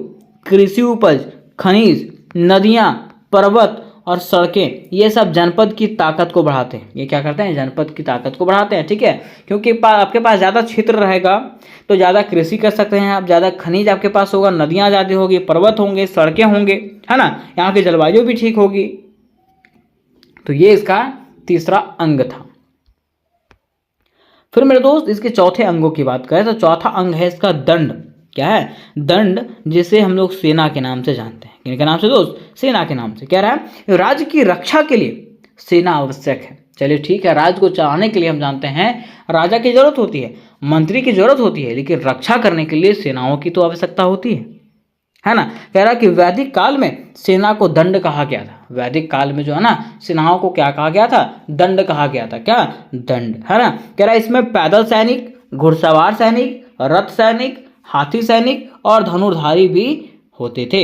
Speaker 1: कृषि उपज, खनिज, नदियां, पर्वत और सड़कें, ये सब जनपद की ताकत को बढ़ाते हैं। ये क्या करते हैं, जनपद की ताकत को बढ़ाते हैं। ठीक है। क्योंकि आपके पास ज़्यादा क्षेत्र रहेगा तो ज़्यादा कृषि कर सकते हैं आप, ज़्यादा खनिज आपके पास होगा, नदियाँ ज़्यादा होगी, पर्वत होंगे, सड़कें होंगे, है ना, यहाँ की जलवायु भी ठीक होगी। तो ये इसका तीसरा अंग था। फिर मेरे दोस्त इसके चौथे अंगों की बात करें तो चौथा अंग है इसका दंड। क्या है? दंड, जिसे हम लोग सेना के नाम से जानते हैं। किनके नाम से दोस्त? सेना के नाम से। कह रहा है राज्य की रक्षा के लिए सेना आवश्यक है। चलिए ठीक है, राज्य को चलाने के लिए हम जानते हैं राजा की जरूरत होती है, मंत्री की जरूरत होती है, लेकिन रक्षा करने के लिए सेनाओं की तो आवश्यकता होती है ना। कह रहा कि वैदिक काल में सेना को दंड कहा गया था। वैदिक काल में जो है ना सेनाओं को क्या कहा गया था? दंड कहा गया था। क्या? दंड, है ना। कह रहा है इसमें पैदल सैनिक, घुड़सवार सैनिक, रथ सैनिक, हाथी सैनिक और धनुर्धारी भी होते थे।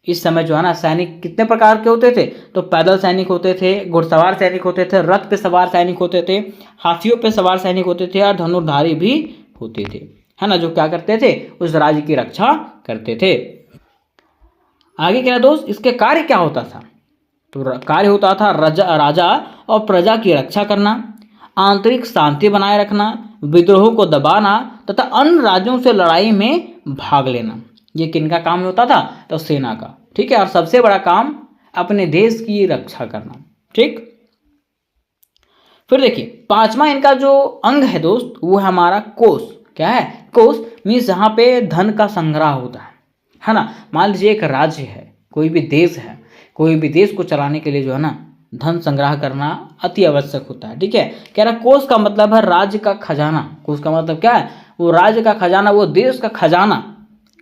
Speaker 1: इस समय जो है ना सैनिक कितने प्रकार के होते थे? तो पैदल सैनिक होते थे, घुड़सवार सैनिक होते थे, रथ पे सवार सैनिक होते थे, हाथियों पे सवार सैनिक होते थे और धनुर्धारी भी होते थे, है ना, जो क्या करते थे? उस राज्य की रक्षा करते थे। आगे क्या दोस्त, इसके कार्य क्या होता था? तो कार्य होता था राजा और प्रजा की रक्षा करना, आंतरिक शांति बनाए रखना, विद्रोह को दबाना तथा अन्य राज्यों से लड़ाई में भाग लेना। ये किनका काम होता था? तो सेना का। ठीक है। और सबसे बड़ा काम अपने देश की रक्षा करना। ठीक। फिर देखिए पांचवा इनका जो अंग है दोस्त वो है हमारा कोष। क्या है? कोष मीन्स जहाँ पे धन का संग्रह होता है ना। मान लीजिए एक राज्य है, कोई भी देश है, कोई भी देश को चलाने के लिए जो है ना धन संग्रह करना अति आवश्यक होता है। ठीक है। कह रहा कोष का मतलब है राज्य का खजाना। कोष का मतलब क्या है? वो राज्य का खजाना, वो देश का खजाना,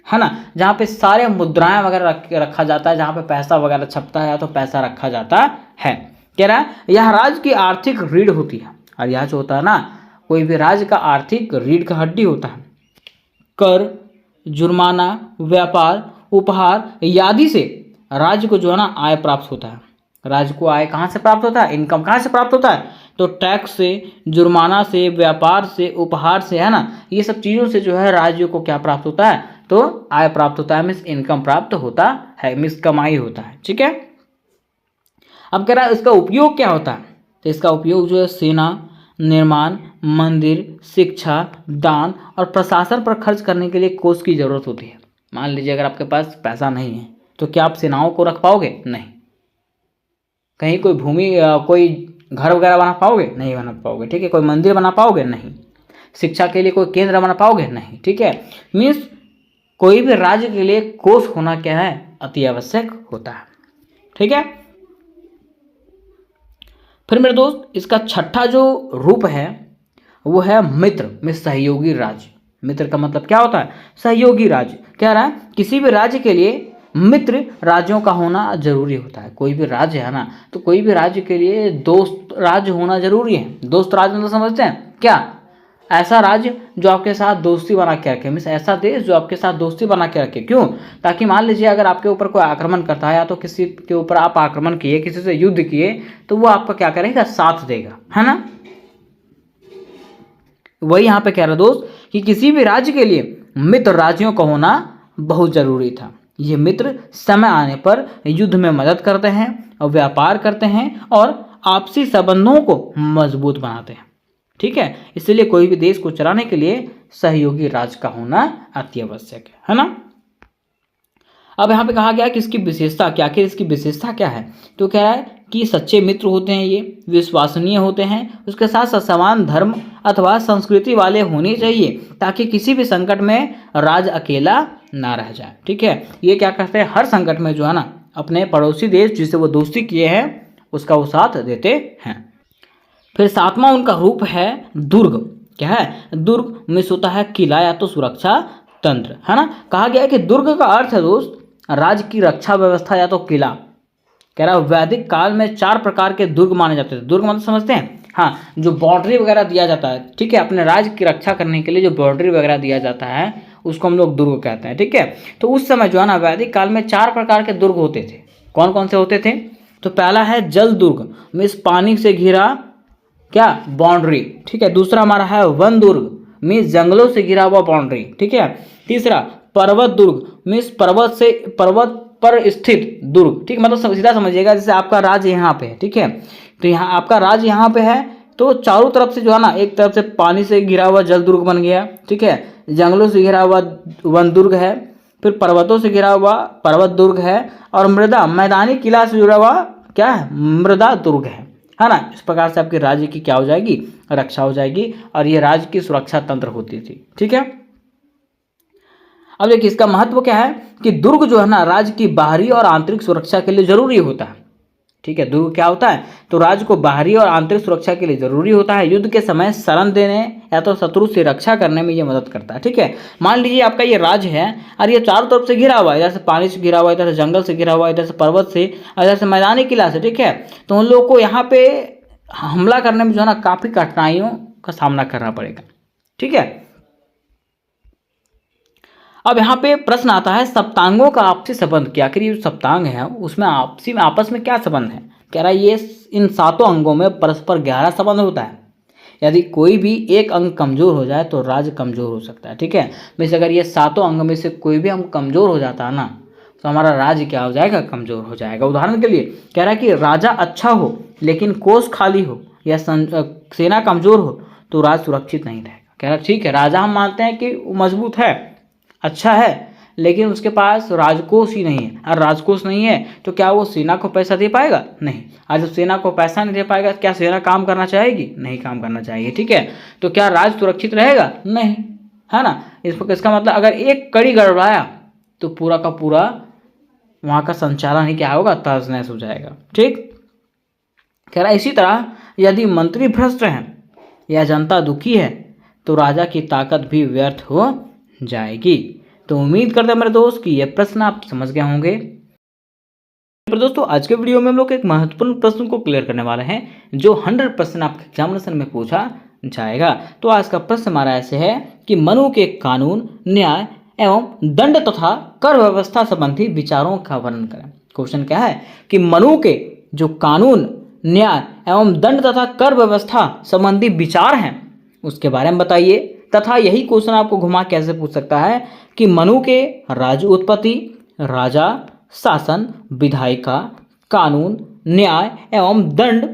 Speaker 1: है ना, जहाँ पे सारे मुद्राएं वगैरह रखा जाता है, जहाँ पे पैसा वगैरह छपता है या तो पैसा रखा जाता है। कह रहा है यह राज्य की आर्थिक रीढ़ होती है। और यह जो होता है ना कोई भी राज्य का आर्थिक रीढ़ का हड्डी होता है। कर, जुर्माना, व्यापार, उपहार आदि से राज्य को जो है ना आय प्राप्त होता है। राज्य को आय कहाँ से प्राप्त होता है? इनकम कहाँ से प्राप्त होता है? तो टैक्स से, जुर्माना से, व्यापार से, उपहार से, है ना, ये सब चीज़ों से जो है राज्य को क्या प्राप्त होता है, तो आय प्राप्त होता है, मीन्स इनकम प्राप्त होता है, मीन्स कमाई होता है। ठीक है, अब कह रहा है इसका उपयोग क्या होता है, तो इसका उपयोग जो है सेना, निर्माण, मंदिर, शिक्षा, दान और प्रशासन पर खर्च करने के लिए कोष की जरूरत होती है। मान लीजिए अगर आपके पास पैसा नहीं है तो क्या आप सेनाओं को रख पाओगे? नहीं। कहीं कोई भूमि कोई घर वगैरह बना पाओगे? नहीं बना पाओगे। ठीक है, कोई मंदिर बना पाओगे? नहीं। शिक्षा के लिए कोई केंद्र बना पाओगे? नहीं। ठीक है, मीन्स कोई भी राज्य के लिए कोष होना क्या है, अति आवश्यक होता है। ठीक है, फिर मेरे दोस्त इसका छठा जो रूप है वो है मित्र में सहयोगी राज्य। मित्र का मतलब क्या होता है? सहयोगी राज्य। कह रहा है किसी भी राज्य के लिए मित्र राज्यों का होना जरूरी होता है। कोई भी राज्य है ना, तो कोई भी राज्य के लिए दोस्त राज्य होना जरूरी है। दोस्त राज्य मतलब समझते हैं क्या? ऐसा राज्य जो आपके साथ दोस्ती बना के रखे, मीन्स ऐसा देश जो आपके साथ दोस्ती बना के रखे। क्यों? ताकि मान लीजिए अगर आपके ऊपर कोई आक्रमण करता है या तो किसी के ऊपर आप आक्रमण किए, किसी से युद्ध किए, तो वो आपका क्या करेगा, साथ देगा, है ना। वही यहाँ पे कह रहा दोस्त कि किसी भी राज्य के लिए मित्र राज्यों का होना बहुत जरूरी था। ये मित्र समय आने पर युद्ध में मदद करते हैं और व्यापार करते हैं और आपसी संबंधों को मजबूत बनाते हैं। ठीक है, इसलिए कोई भी देश को चलाने के लिए सहयोगी राज्य का होना अति आवश्यक है ना। अब यहाँ पे कहा गया कि इसकी विशेषता क्या, आखिर इसकी विशेषता क्या है, तो कह रहा है कि सच्चे मित्र होते हैं, ये विश्वसनीय होते हैं, उसके साथ साथ समान धर्म अथवा संस्कृति वाले होने चाहिए ताकि किसी भी संकट में राज्य अकेला ना रह जाए। ठीक है, ये क्या करते हैं, हर संकट में जो है ना अपने पड़ोसी देश जिससे वो दोस्ती किए हैं उसका वो साथ देते हैं। फिर सातवां उनका रूप है दुर्ग। क्या है? दुर्ग में होता है किला या तो सुरक्षा तंत्र, है ना। कहा गया है कि दुर्ग का अर्थ है दोस्त राज्य की रक्षा व्यवस्था या तो किला। कह रहा है वैदिक काल में 4 प्रकार के दुर्ग माने जाते थे। दुर्ग मतलब समझते हैं? हाँ, जो बाउंड्री वगैरह दिया जाता है, ठीक है, अपने राज्य की रक्षा करने के लिए जो बाउंड्री वगैरह दिया जाता है उसको हम लोग दुर्ग कहते हैं। ठीक है, तो उस समय जो है ना वैदिक काल में 4 प्रकार के दुर्ग होते थे। कौन कौन से होते थे? तो पहला है जल दुर्ग, मीन्स पानी से घिरा क्या, बाउंड्री। ठीक है, दूसरा हमारा है वन दुर्ग, मीन्स जंगलों से घिरा हुआ बाउंड्री। ठीक है, तीसरा पर्वत दुर्ग, मीन्स पर्वत पर स्थित दुर्ग। ठीक, मतलब सीधा समझिएगा जैसे आपका राज्य यहाँ पे है, ठीक है, तो यहाँ आपका राज्य यहाँ पे है, तो चारों तरफ से जो है ना, एक तरफ से पानी से घिरा हुआ जल दुर्ग बन गया, ठीक है, जंगलों से घिरा हुआ वन दुर्ग है, फिर पर्वतों से घिरा हुआ पर्वत दुर्ग है, और मैदानी किला से जुड़ा हुआ क्या है, मृदा दुर्ग है ना। इस प्रकार से आपके राज्य की क्या हो जाएगी, रक्षा हो जाएगी, और ये राज्य की सुरक्षा तंत्र होती थी। ठीक है, अब देखिए इसका महत्व क्या है कि दुर्ग जो है ना राज्य की बाहरी और आंतरिक सुरक्षा के लिए जरूरी होता है। ठीक है, दुर्ग क्या होता है, तो राज्य को बाहरी और आंतरिक सुरक्षा के लिए जरूरी होता है। युद्ध के समय शरण देने या तो शत्रु से रक्षा करने में ये मदद करता है। ठीक है, मान लीजिए आपका ये राज्य है और ये चारों तरफ से घिरा हुआ है, इधर से पानी से घिरा हुआ है, इधर से जंगल से घिरा हुआ है, इधर से पर्वत से, इधर से मैदानी किला से। ठीक है, तो उन लोगों को यहाँ पे हमला करने में जो है ना काफी कठिनाइयों का सामना करना पड़ेगा। ठीक है, अब यहाँ पे प्रश्न आता है सप्तांगों का आपसी संबंध क्या। आखिर ये जो सप्तांग है उसमें आपस में क्या संबंध है। कह रहा है ये इन 7 अंगों में परस्पर गहरा संबंध होता है। यदि कोई भी एक अंग कमजोर हो जाए तो राज्य कमजोर हो सकता है। ठीक है, वैसे अगर ये 7 अंग में से कोई भी अंग कमजोर हो जाता है ना तो हमारा राज्य क्या हो जाएगा, कमजोर हो जाएगा। उदाहरण के लिए कह रहा है कि राजा अच्छा हो लेकिन कोष खाली हो या सेना कमजोर हो तो राज्य सुरक्षित नहीं रहेगा। कह रहा है ठीक है, राजा हम मानते हैं कि मजबूत है, अच्छा है, लेकिन उसके पास राजकोष ही नहीं है, और राजकोष नहीं है तो क्या वो सेना को पैसा दे पाएगा? नहीं। आज जब सेना को पैसा नहीं दे पाएगा क्या सेना काम करना चाहेगी? नहीं काम करना चाहिए। ठीक है, तो क्या राज्य सुरक्षित रहेगा? नहीं, है ना। इसका मतलब अगर एक कड़ी गड़बड़ाया तो पूरा का पूरा वहाँ का संचालन ही क्या होगा, तहस नहस हो जाएगा। ठीक, कह रहा इसी तरह यदि मंत्री भ्रष्ट हैं या जनता दुखी है तो राजा की ताकत भी व्यर्थ हो जाएगी। तो उम्मीद करते हैं मेरे दोस्त कि यह प्रश्न आप समझ गए होंगे। पर दोस्तों आज के वीडियो में हम लोग एक महत्वपूर्ण प्रश्न को क्लियर करने वाले हैं जो 100% आपके एग्जामिनेशन में पूछा जाएगा। तो आज का प्रश्न हमारा ऐसे है कि मनु के कानून, न्याय एवं दंड तथा कर व्यवस्था संबंधी विचारों का वर्णन करें। क्वेश्चन क्या है कि मनु के जो कानून, न्याय एवं दंड तथा कर व्यवस्था संबंधी विचार हैं उसके बारे में बताइए। तथा यही क्वेश्चन आपको घुमा कैसे पूछ सकता है कि मनु के राज्य उत्पत्ति, राजा, शासन, विधायिका, कानून, न्याय एवं दंड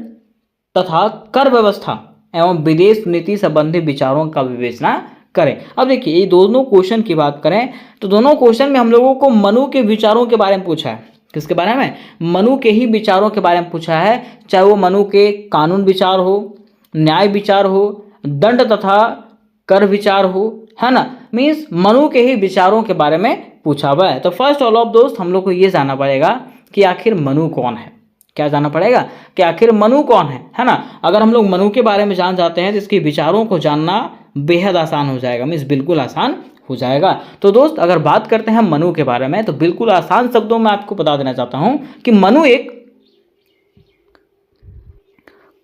Speaker 1: तथा कर व्यवस्था एवं विदेश नीति संबंधी विचारों का विवेचना करें। अब देखिए ये दोनों क्वेश्चन की बात करें तो दोनों क्वेश्चन में हम लोगों को मनु के विचारों के बारे में पूछा है। किसके बारे में? मनु के ही विचारों के बारे में पूछा है, चाहे वो मनु के कानून विचार हो, न्याय विचार हो, दंड तथा कर विचार हो, है ना। मीन्स मनु के ही विचारों के बारे में पूछा हुआ है। तो फर्स्ट ऑल ऑफ दोस्त हम लोग को ये जानना पड़ेगा कि आखिर मनु कौन है। क्या जानना पड़ेगा कि आखिर मनु कौन है ना। अगर हम लोग मनु के बारे में जान जाते हैं तो इसके विचारों को जानना बेहद आसान हो जाएगा, मीन्स बिल्कुल आसान हो जाएगा। तो दोस्त अगर बात करते हैं मनु के बारे में तो बिल्कुल आसान शब्दों में आपको बता देना चाहता हूं कि मनु एक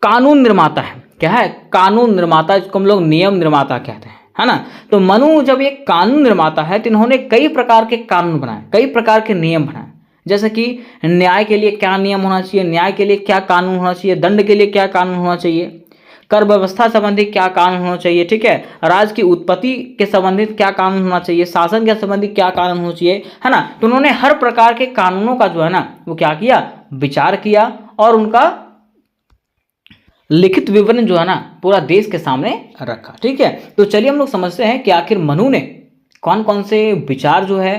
Speaker 1: कानून निर्माता है। क्या है? कानून निर्माता, जिसको हम लोग नियम निर्माता कहते हैं, है ना। तो मनु जब एक कानून निर्माता है तो इन्होंने कई प्रकार के कानून बनाए, कई प्रकार के नियम बनाए। जैसे कि न्याय के लिए क्या नियम होना चाहिए, न्याय के लिए क्या कानून होना चाहिए, दंड के लिए क्या कानून होना चाहिए, कर व्यवस्था संबंधी क्या कानून होना चाहिए, ठीक है, राज की उत्पत्ति के संबंधित क्या कानून होना चाहिए, शासन के संबंधित क्या कानून होना चाहिए, है ना। तो उन्होंने हर प्रकार के कानूनों का जो है ना वो क्या किया, विचार किया और उनका लिखित विवरण जो है ना पूरा देश के सामने रखा। ठीक है, तो चलिए हम लोग समझते हैं कि आखिर मनु ने कौन कौन से विचार जो है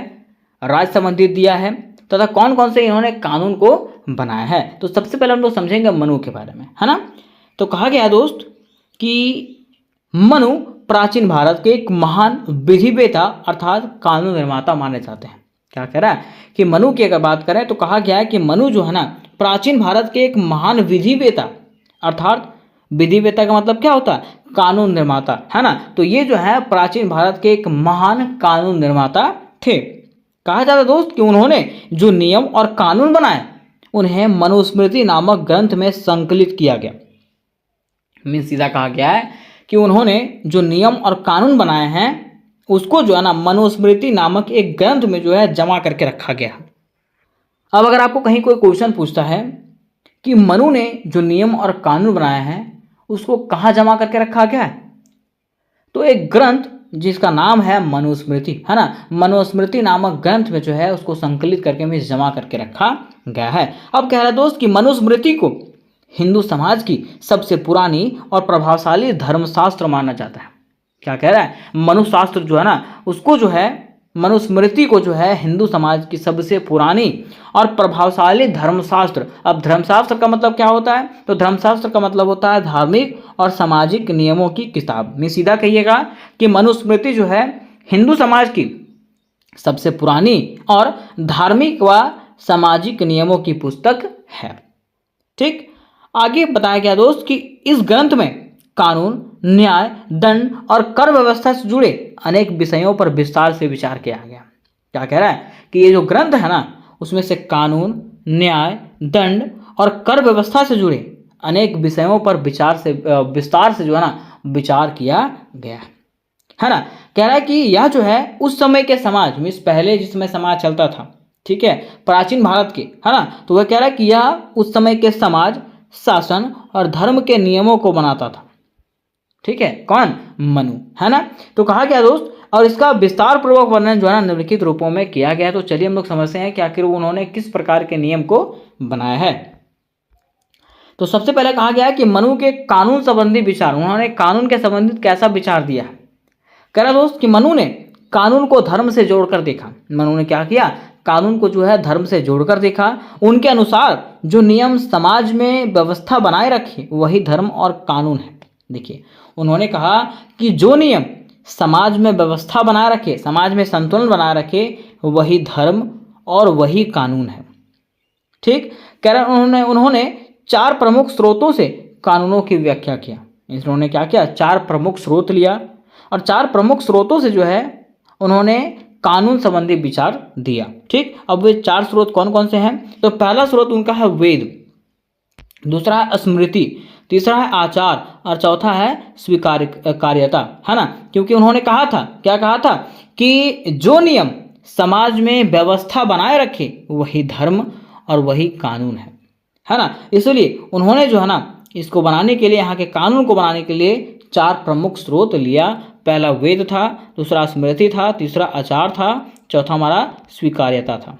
Speaker 1: राज संबंधित दिया है तथा कौन कौन से इन्होंने कानून को बनाया है। तो सबसे पहले हम लोग समझेंगे मनु के बारे में, है ना। तो कहा गया दोस्त कि मनु प्राचीन भारत के एक महान विधिवेता अर्थात कानून निर्माता माने जाते हैं। क्या कह रहा है कि मनु की अगर बात करें तो कहा गया है कि मनु जो है ना प्राचीन भारत के एक महान विधिवेता अर्थात विधिवेता का मतलब क्या होता है, कानून निर्माता, है ना। तो ये जो है प्राचीन भारत के एक महान कानून निर्माता थे। कहा जाता है दोस्त कि उन्होंने जो नियम और कानून बनाए उन्हें मनुस्मृति नामक ग्रंथ में संकलित किया गया। मीन्स सीधा कहा गया है कि उन्होंने जो नियम और कानून बनाए हैं उसको जो है ना मनुस्मृति नामक एक ग्रंथ में जो है जमा करके रखा गया। अब अगर आपको कहीं कोई क्वेश्चन पूछता है कि मनु ने जो नियम और कानून बनाए हैं उसको कहाँ जमा करके रखा गया है, तो एक ग्रंथ जिसका नाम है मनुस्मृति, है ना, मनुस्मृति नामक ग्रंथ में जो है उसको संकलित करके में जमा करके रखा गया है। अब कह रहा है दोस्त कि मनुस्मृति को हिंदू समाज की सबसे पुरानी और प्रभावशाली धर्मशास्त्र माना जाता है। क्या कह रहा है, मनुशास्त्र जो है ना उसको जो है मनुस्मृति को जो है हिंदू समाज की सबसे पुरानी और प्रभावशाली धर्मशास्त्र। अब धर्मशास्त्र का मतलब क्या होता है, तो धर्मशास्त्र का मतलब होता है धार्मिक और सामाजिक नियमों की किताब। में सीधा कहिएगा कि मनुस्मृति जो है हिंदू समाज की सबसे पुरानी और धार्मिक व सामाजिक नियमों की पुस्तक है। ठीक, आगे बताया गया दोस्त कि इस ग्रंथ में कानून, न्याय, दंड और कर व्यवस्था से जुड़े अनेक विषयों पर विस्तार से विचार किया गया। क्या कह रहा है कि ये जो ग्रंथ है ना उसमें से कानून, न्याय, दंड और कर व्यवस्था से जुड़े अनेक विषयों पर विस्तार से जो है ना विचार किया गया है ना। कह रहा है कि यह जो है उस समय के समाज में, पहले जिसमें समाज चलता था, ठीक है, प्राचीन भारत के, है ना, तो वह कह रहा है कि यह उस समय के समाज, शासन और धर्म के नियमों को बनाता था। ठीक है, कौन, मनु, है ना। तो कहा गया दोस्त और इसका विस्तार पूर्वक वर्णन जो है ना निम्नलिखित रूपों में किया गया है। तो चलिए हम लोग समझते हैं कि आखिर उन्होंने किस प्रकार के नियम को बनाया है। तो सबसे पहले कहा गया है कि मनु के कानून संबंधी विचार, उन्होंने कानून के संबंधित कैसा विचार दिया है। कह रहा दोस्त कि मनु ने कानून को धर्म से जोड़कर देखा। मनु ने क्या किया, कानून को जो है धर्म से जोड़कर देखा। उनके अनुसार जो नियम समाज में व्यवस्था बनाए रखे वही धर्म और कानून है। देखिए, उन्होंने कहा कि जो नियम समाज में व्यवस्था बनाए रखे, समाज में संतुलन बनाए रखे वही धर्म और वही कानून है। ठीक, कह रहे उन्होंने 4 प्रमुख स्रोतों से कानूनों की व्याख्या किया। इन्होंने क्या किया, 4 प्रमुख स्रोत लिया और 4 प्रमुख स्रोतों से जो है उन्होंने कानून संबंधी विचार दिया। ठीक, अब वे 4 स्रोत कौन कौन से हैं, तो पहला स्रोत उनका है वेद, दूसरा है स्मृति, तीसरा है आचार और चौथा है स्वीकार्यता, है ना। क्योंकि उन्होंने कहा था, क्या कहा था कि जो नियम समाज में व्यवस्था बनाए रखे वही धर्म और वही कानून है। है ना। इसलिए उन्होंने जो है ना इसको बनाने के लिए, यहाँ के कानून को बनाने के लिए 4 प्रमुख स्रोत लिया। पहला वेद था, दूसरा स्मृति था, तीसरा आचार था, चौथा हमारा स्वीकार्यता था।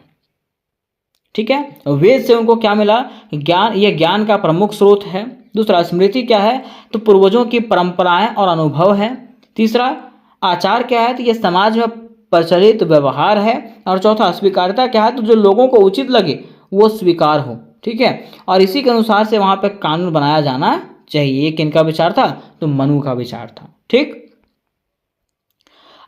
Speaker 1: ठीक है, वेद से उनको क्या मिला? ज्ञान, यह ज्ञान का प्रमुख स्रोत है। दूसरा स्मृति क्या है? तो पूर्वजों की परंपराएं और अनुभव है। तीसरा आचार क्या है? तो यह समाज में प्रचलित व्यवहार है। और चौथा स्वीकार्यता क्या है? तो जो लोगों को उचित लगे वो स्वीकार हो। ठीक है, और इसी के अनुसार से वहां पे कानून बनाया जाना चाहिए। ये किनका विचार था? तो मनु का विचार था। ठीक,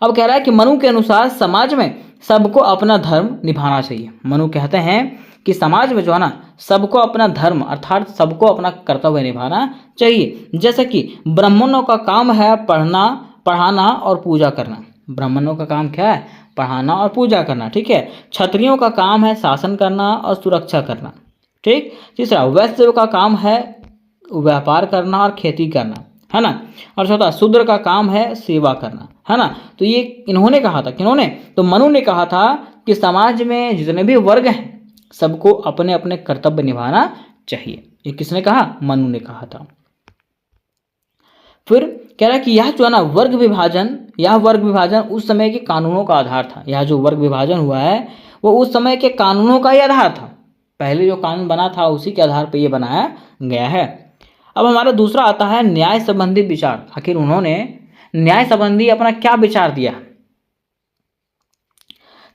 Speaker 1: अब कह रहा है कि मनु के अनुसार समाज में सबको अपना धर्म निभाना चाहिए। मनु कहते हैं कि समाज में जो है ना सबको अपना धर्म अर्थात सबको अपना कर्तव्य निभाना चाहिए। जैसे कि ब्राह्मणों का काम है पढ़ाना और पूजा करना। ब्राह्मणों का काम क्या है? पढ़ाना और पूजा करना। ठीक है, क्षत्रियों का काम है शासन करना और सुरक्षा करना। ठीक, तीसरा वैश्य का काम है व्यापार करना और खेती करना, है ना। और चौथा शूद्र का काम है सेवा करना, है ना। तो ये इन्होंने कहा था, किन्होंने? तो मनु ने कहा था कि समाज में जितने भी वर्ग हैं सबको अपने अपने कर्तव्य निभाना चाहिए। ये किसने कहा? मनु ने कहा था। फिर कह रहा है कि यह जो है ना वर्ग विभाजन उस समय के कानूनों का आधार था। यह जो वर्ग विभाजन हुआ है वो उस समय के कानूनों का ही आधार था। पहले जो कानून बना था उसी के आधार पर यह बनाया गया है। अब हमारा दूसरा आता है न्याय संबंधी विचार। आखिर उन्होंने न्याय संबंधी अपना क्या विचार दिया?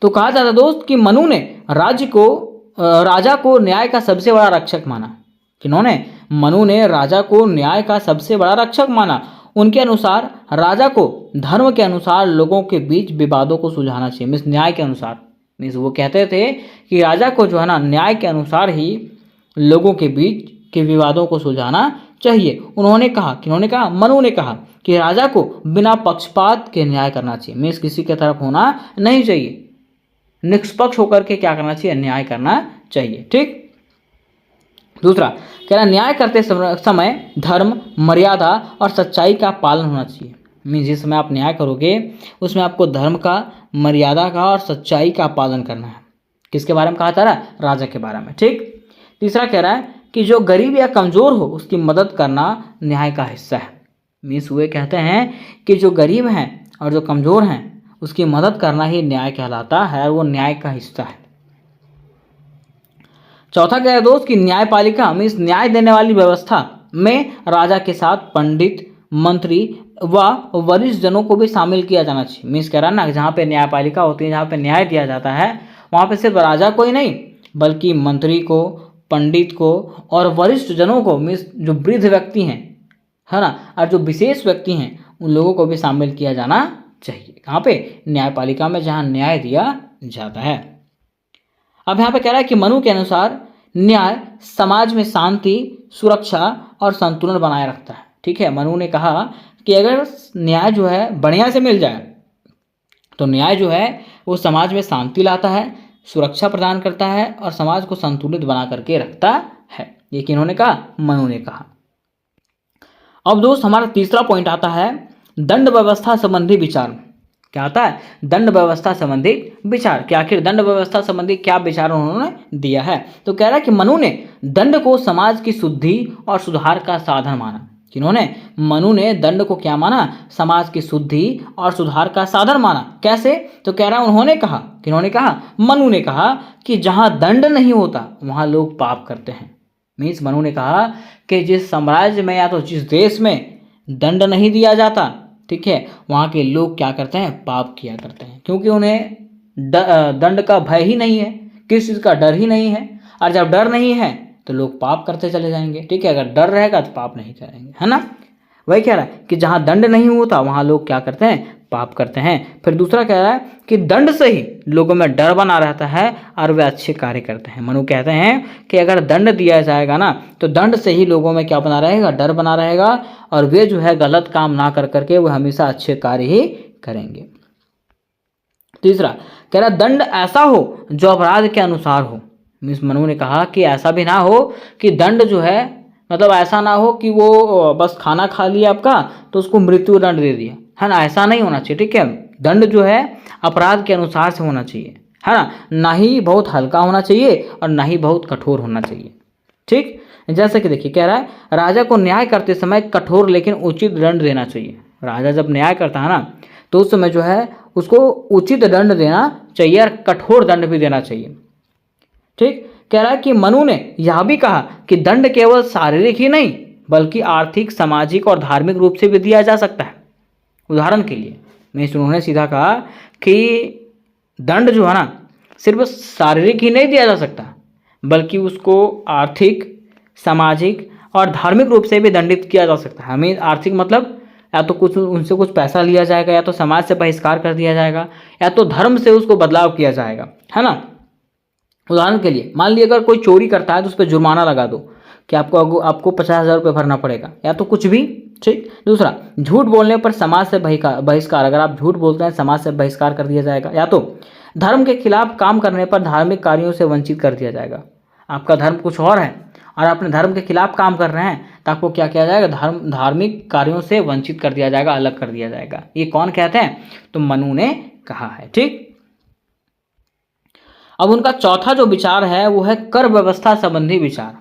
Speaker 1: तो कहा जाता है दोस्त कि मनु ने राजा को न्याय का सबसे बड़ा रक्षक माना। किन्होंने? मनु ने राजा को न्याय का सबसे बड़ा रक्षक माना। उनके अनुसार राजा को धर्म के अनुसार लोगों के बीच विवादों को सुलझाना चाहिए। मीन्स न्याय के अनुसार, मीन्स वो कहते थे कि राजा को जो है ना न्याय के अनुसार ही लोगों के बीच के विवादों को सुलझाना चाहिए। उन्होंने कहा, किन्होंने कहा? मनु ने कहा कि राजा को बिना पक्षपात के न्याय करना चाहिए। मीन्स किसी की तरफ होना नहीं चाहिए, निष्पक्ष होकर के क्या करना चाहिए? न्याय करना चाहिए। ठीक, दूसरा कह रहा न्याय करते समय धर्म, मर्यादा और सच्चाई का पालन होना चाहिए। मीन्स जिस समय आप न्याय करोगे उसमें आपको धर्म का, मर्यादा का और सच्चाई का पालन करना है। किसके बारे में कहा जा रहा है? राजा के बारे में। ठीक, तीसरा कह रहा है कि जो गरीब या कमज़ोर हो उसकी मदद करना न्याय का हिस्सा है। मीन्स वे कहते हैं कि जो गरीब हैं और जो कमज़ोर हैं उसकी मदद करना ही न्याय कहलाता है, वो न्याय का हिस्सा है। चौथा क्या है दोस्त कि न्यायपालिका मीन्स न्याय देने वाली व्यवस्था में राजा के साथ पंडित, मंत्री व वरिष्ठ जनों को भी शामिल किया जाना चाहिए। मीन्स कह रहा है ना जहाँ पे न्यायपालिका होती है, जहाँ पे न्याय दिया जाता है, वहाँ पे सिर्फ राजा को ही नहीं बल्कि मंत्री को, पंडित को और वरिष्ठ जनों को, मीन्स जो वृद्ध व्यक्ति हैं, है ना, और जो विशेष व्यक्ति हैं उन लोगों को भी शामिल किया जाना चाहिए। कहाँ पे? न्यायपालिका में, जहाँ न्याय दिया जाता है। अब यहाँ पे कह रहा है कि मनु के अनुसार न्याय समाज में शांति, सुरक्षा और संतुलन बनाए रखता है। ठीक है, मनु ने कहा कि अगर न्याय जो है बढ़िया से मिल जाए तो न्याय जो है वो समाज में शांति लाता है, सुरक्षा प्रदान करता है और समाज को संतुलित बना करके रखता है। ये किन्होंने कहा? मनु ने कहा। अब दोस्त हमारा तीसरा पॉइंट आता है दंड व्यवस्था संबंधी विचार। क्या आता है? दंड व्यवस्था संबंधी विचार। कि आखिर दंड व्यवस्था संबंधी क्या विचार उन्होंने दिया है? तो कह रहा है कि मनु ने दंड को समाज की शुद्धि और सुधार का साधन माना। किन्होंने? मनु ने दंड को क्या माना? समाज की शुद्धि और सुधार का साधन माना। कैसे? तो कह रहा है उन्होंने कहा, किन्होंने कहा? मनु ने कहा कि जहां दंड नहीं होता वहां लोग पाप करते हैं। मीन्स मनु ने कहा कि जिस साम्राज्य में या तो जिस देश में दंड नहीं दिया जाता, ठीक है, वहाँ के लोग क्या करते हैं? पाप किया करते हैं, क्योंकि उन्हें दंड का भय ही नहीं है, किस चीज़ का डर ही नहीं है। और जब डर नहीं है तो लोग पाप करते चले जाएंगे। ठीक है, अगर डर रहेगा तो पाप नहीं करेंगे, है ना। वही कह रहा है कि जहाँ दंड नहीं होता वहाँ लोग क्या करते हैं? पाप करते हैं। फिर दूसरा कह रहा है कि दंड से ही लोगों में डर बना रहता है और वे अच्छे कार्य करते हैं। मनु कहते हैं कि अगर दंड दिया जाएगा ना तो दंड से ही लोगों में क्या बना रहेगा? डर बना रहेगा और वे जो है गलत काम ना कर करके वे हमेशा अच्छे कार्य ही करेंगे। तीसरा कह रहा दंड ऐसा हो जो अपराध के अनुसार हो। मीन्स मनु ने कहा कि ऐसा भी ना हो कि दंड जो है मतलब ऐसा ना हो कि वो बस खाना खा लिया आपका तो उसको मृत्यु दंड दे दिया, है ना। ऐसा नहीं होना चाहिए। ठीक है, दंड जो है अपराध के अनुसार से होना चाहिए, है ना। ना ही बहुत हल्का होना चाहिए और ना ही बहुत कठोर होना चाहिए। ठीक, जैसे कि देखिए कह रहा है राजा को न्याय करते समय कठोर लेकिन उचित दंड देना चाहिए। राजा जब न्याय करता है ना तो उस समय जो है उसको उचित दंड देना चाहिए और कठोर दंड भी देना चाहिए। ठीक, कह रहा है कि मनु ने यह भी कहा कि दंड केवल शारीरिक ही नहीं बल्कि आर्थिक, सामाजिक और धार्मिक रूप से भी दिया जा सकता है। उदाहरण के लिए मीन्स उन्होंने सीधा कहा कि दंड जो है ना सिर्फ शारीरिक ही नहीं दिया जा सकता बल्कि उसको आर्थिक, सामाजिक और धार्मिक रूप से भी दंडित किया जा सकता है। हमें आर्थिक मतलब या तो कुछ उनसे कुछ पैसा लिया जाएगा, या तो समाज से बहिष्कार कर दिया जाएगा, या तो धर्म से उसको बदलाव किया जाएगा, है ना। उदाहरण के लिए मान लीजिए अगर कोई चोरी करता है तो उस पर जुर्माना लगा दो कि आपको 50,000 रुपये भरना पड़ेगा, या तो कुछ भी। ठीक, दूसरा झूठ बोलने पर समाज से बहिष्कार, अगर आप झूठ बोलते हैं समाज से बहिष्कार कर दिया जाएगा, या तो धर्म के खिलाफ काम करने पर धार्मिक कार्यों से वंचित कर दिया जाएगा। आपका धर्म कुछ और है और अपने धर्म के खिलाफ काम कर रहे हैं तो आपको क्या किया जाएगा, धार्मिक कार्यों से वंचित कर दिया जाएगा, अलग कर दिया जाएगा। ये कौन कहते हैं, तो मनु ने कहा है। ठीक, अब उनका चौथा जो विचार है वो है कर व्यवस्था संबंधी विचार।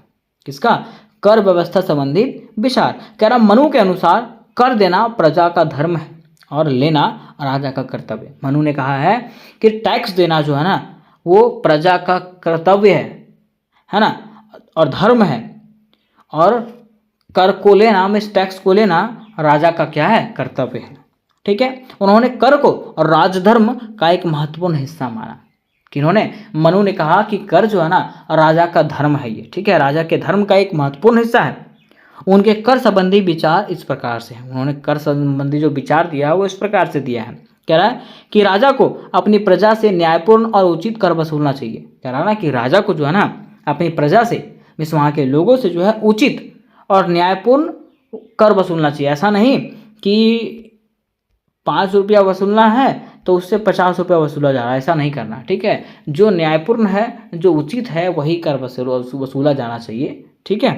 Speaker 1: किसका, कर व्यवस्था संबंधी विचार। कह रहा मनु के अनुसार कर देना प्रजा का धर्म है और लेना राजा का कर्तव्य। मनु ने कहा है कि टैक्स देना जो है ना वो प्रजा का कर्तव्य है ना, और धर्म है, और कर को लेना में टैक्स को लेना राजा का क्या है, कर्तव्य है। ठीक है, उन्होंने कर को और राजधर्म का एक महत्वपूर्ण हिस्सा माना। किन्होंने, मनु ने कहा कि कर जो है ना राजा का धर्म है ये। ठीक है, राजा के धर्म का एक महत्वपूर्ण हिस्सा है। उनके कर संबंधी विचार इस प्रकार से हैं। उन्होंने कर संबंधी जो विचार दिया है वो इस प्रकार से दिया है। कह रहा है कि राजा को अपनी प्रजा से न्यायपूर्ण और उचित कर वसूलना चाहिए। कह रहा है ना कि राजा को जो है ना अपनी प्रजा से, मिस वहाँ के लोगों से जो है उचित और न्यायपूर्ण कर वसूलना चाहिए। ऐसा नहीं कि 5 रुपया वसूलना है तो उससे 50 रुपया वसूला जा रहा है, ऐसा नहीं करना। ठीक है, जो न्यायपूर्ण है, जो उचित है वही कर वसूला जाना चाहिए। ठीक है,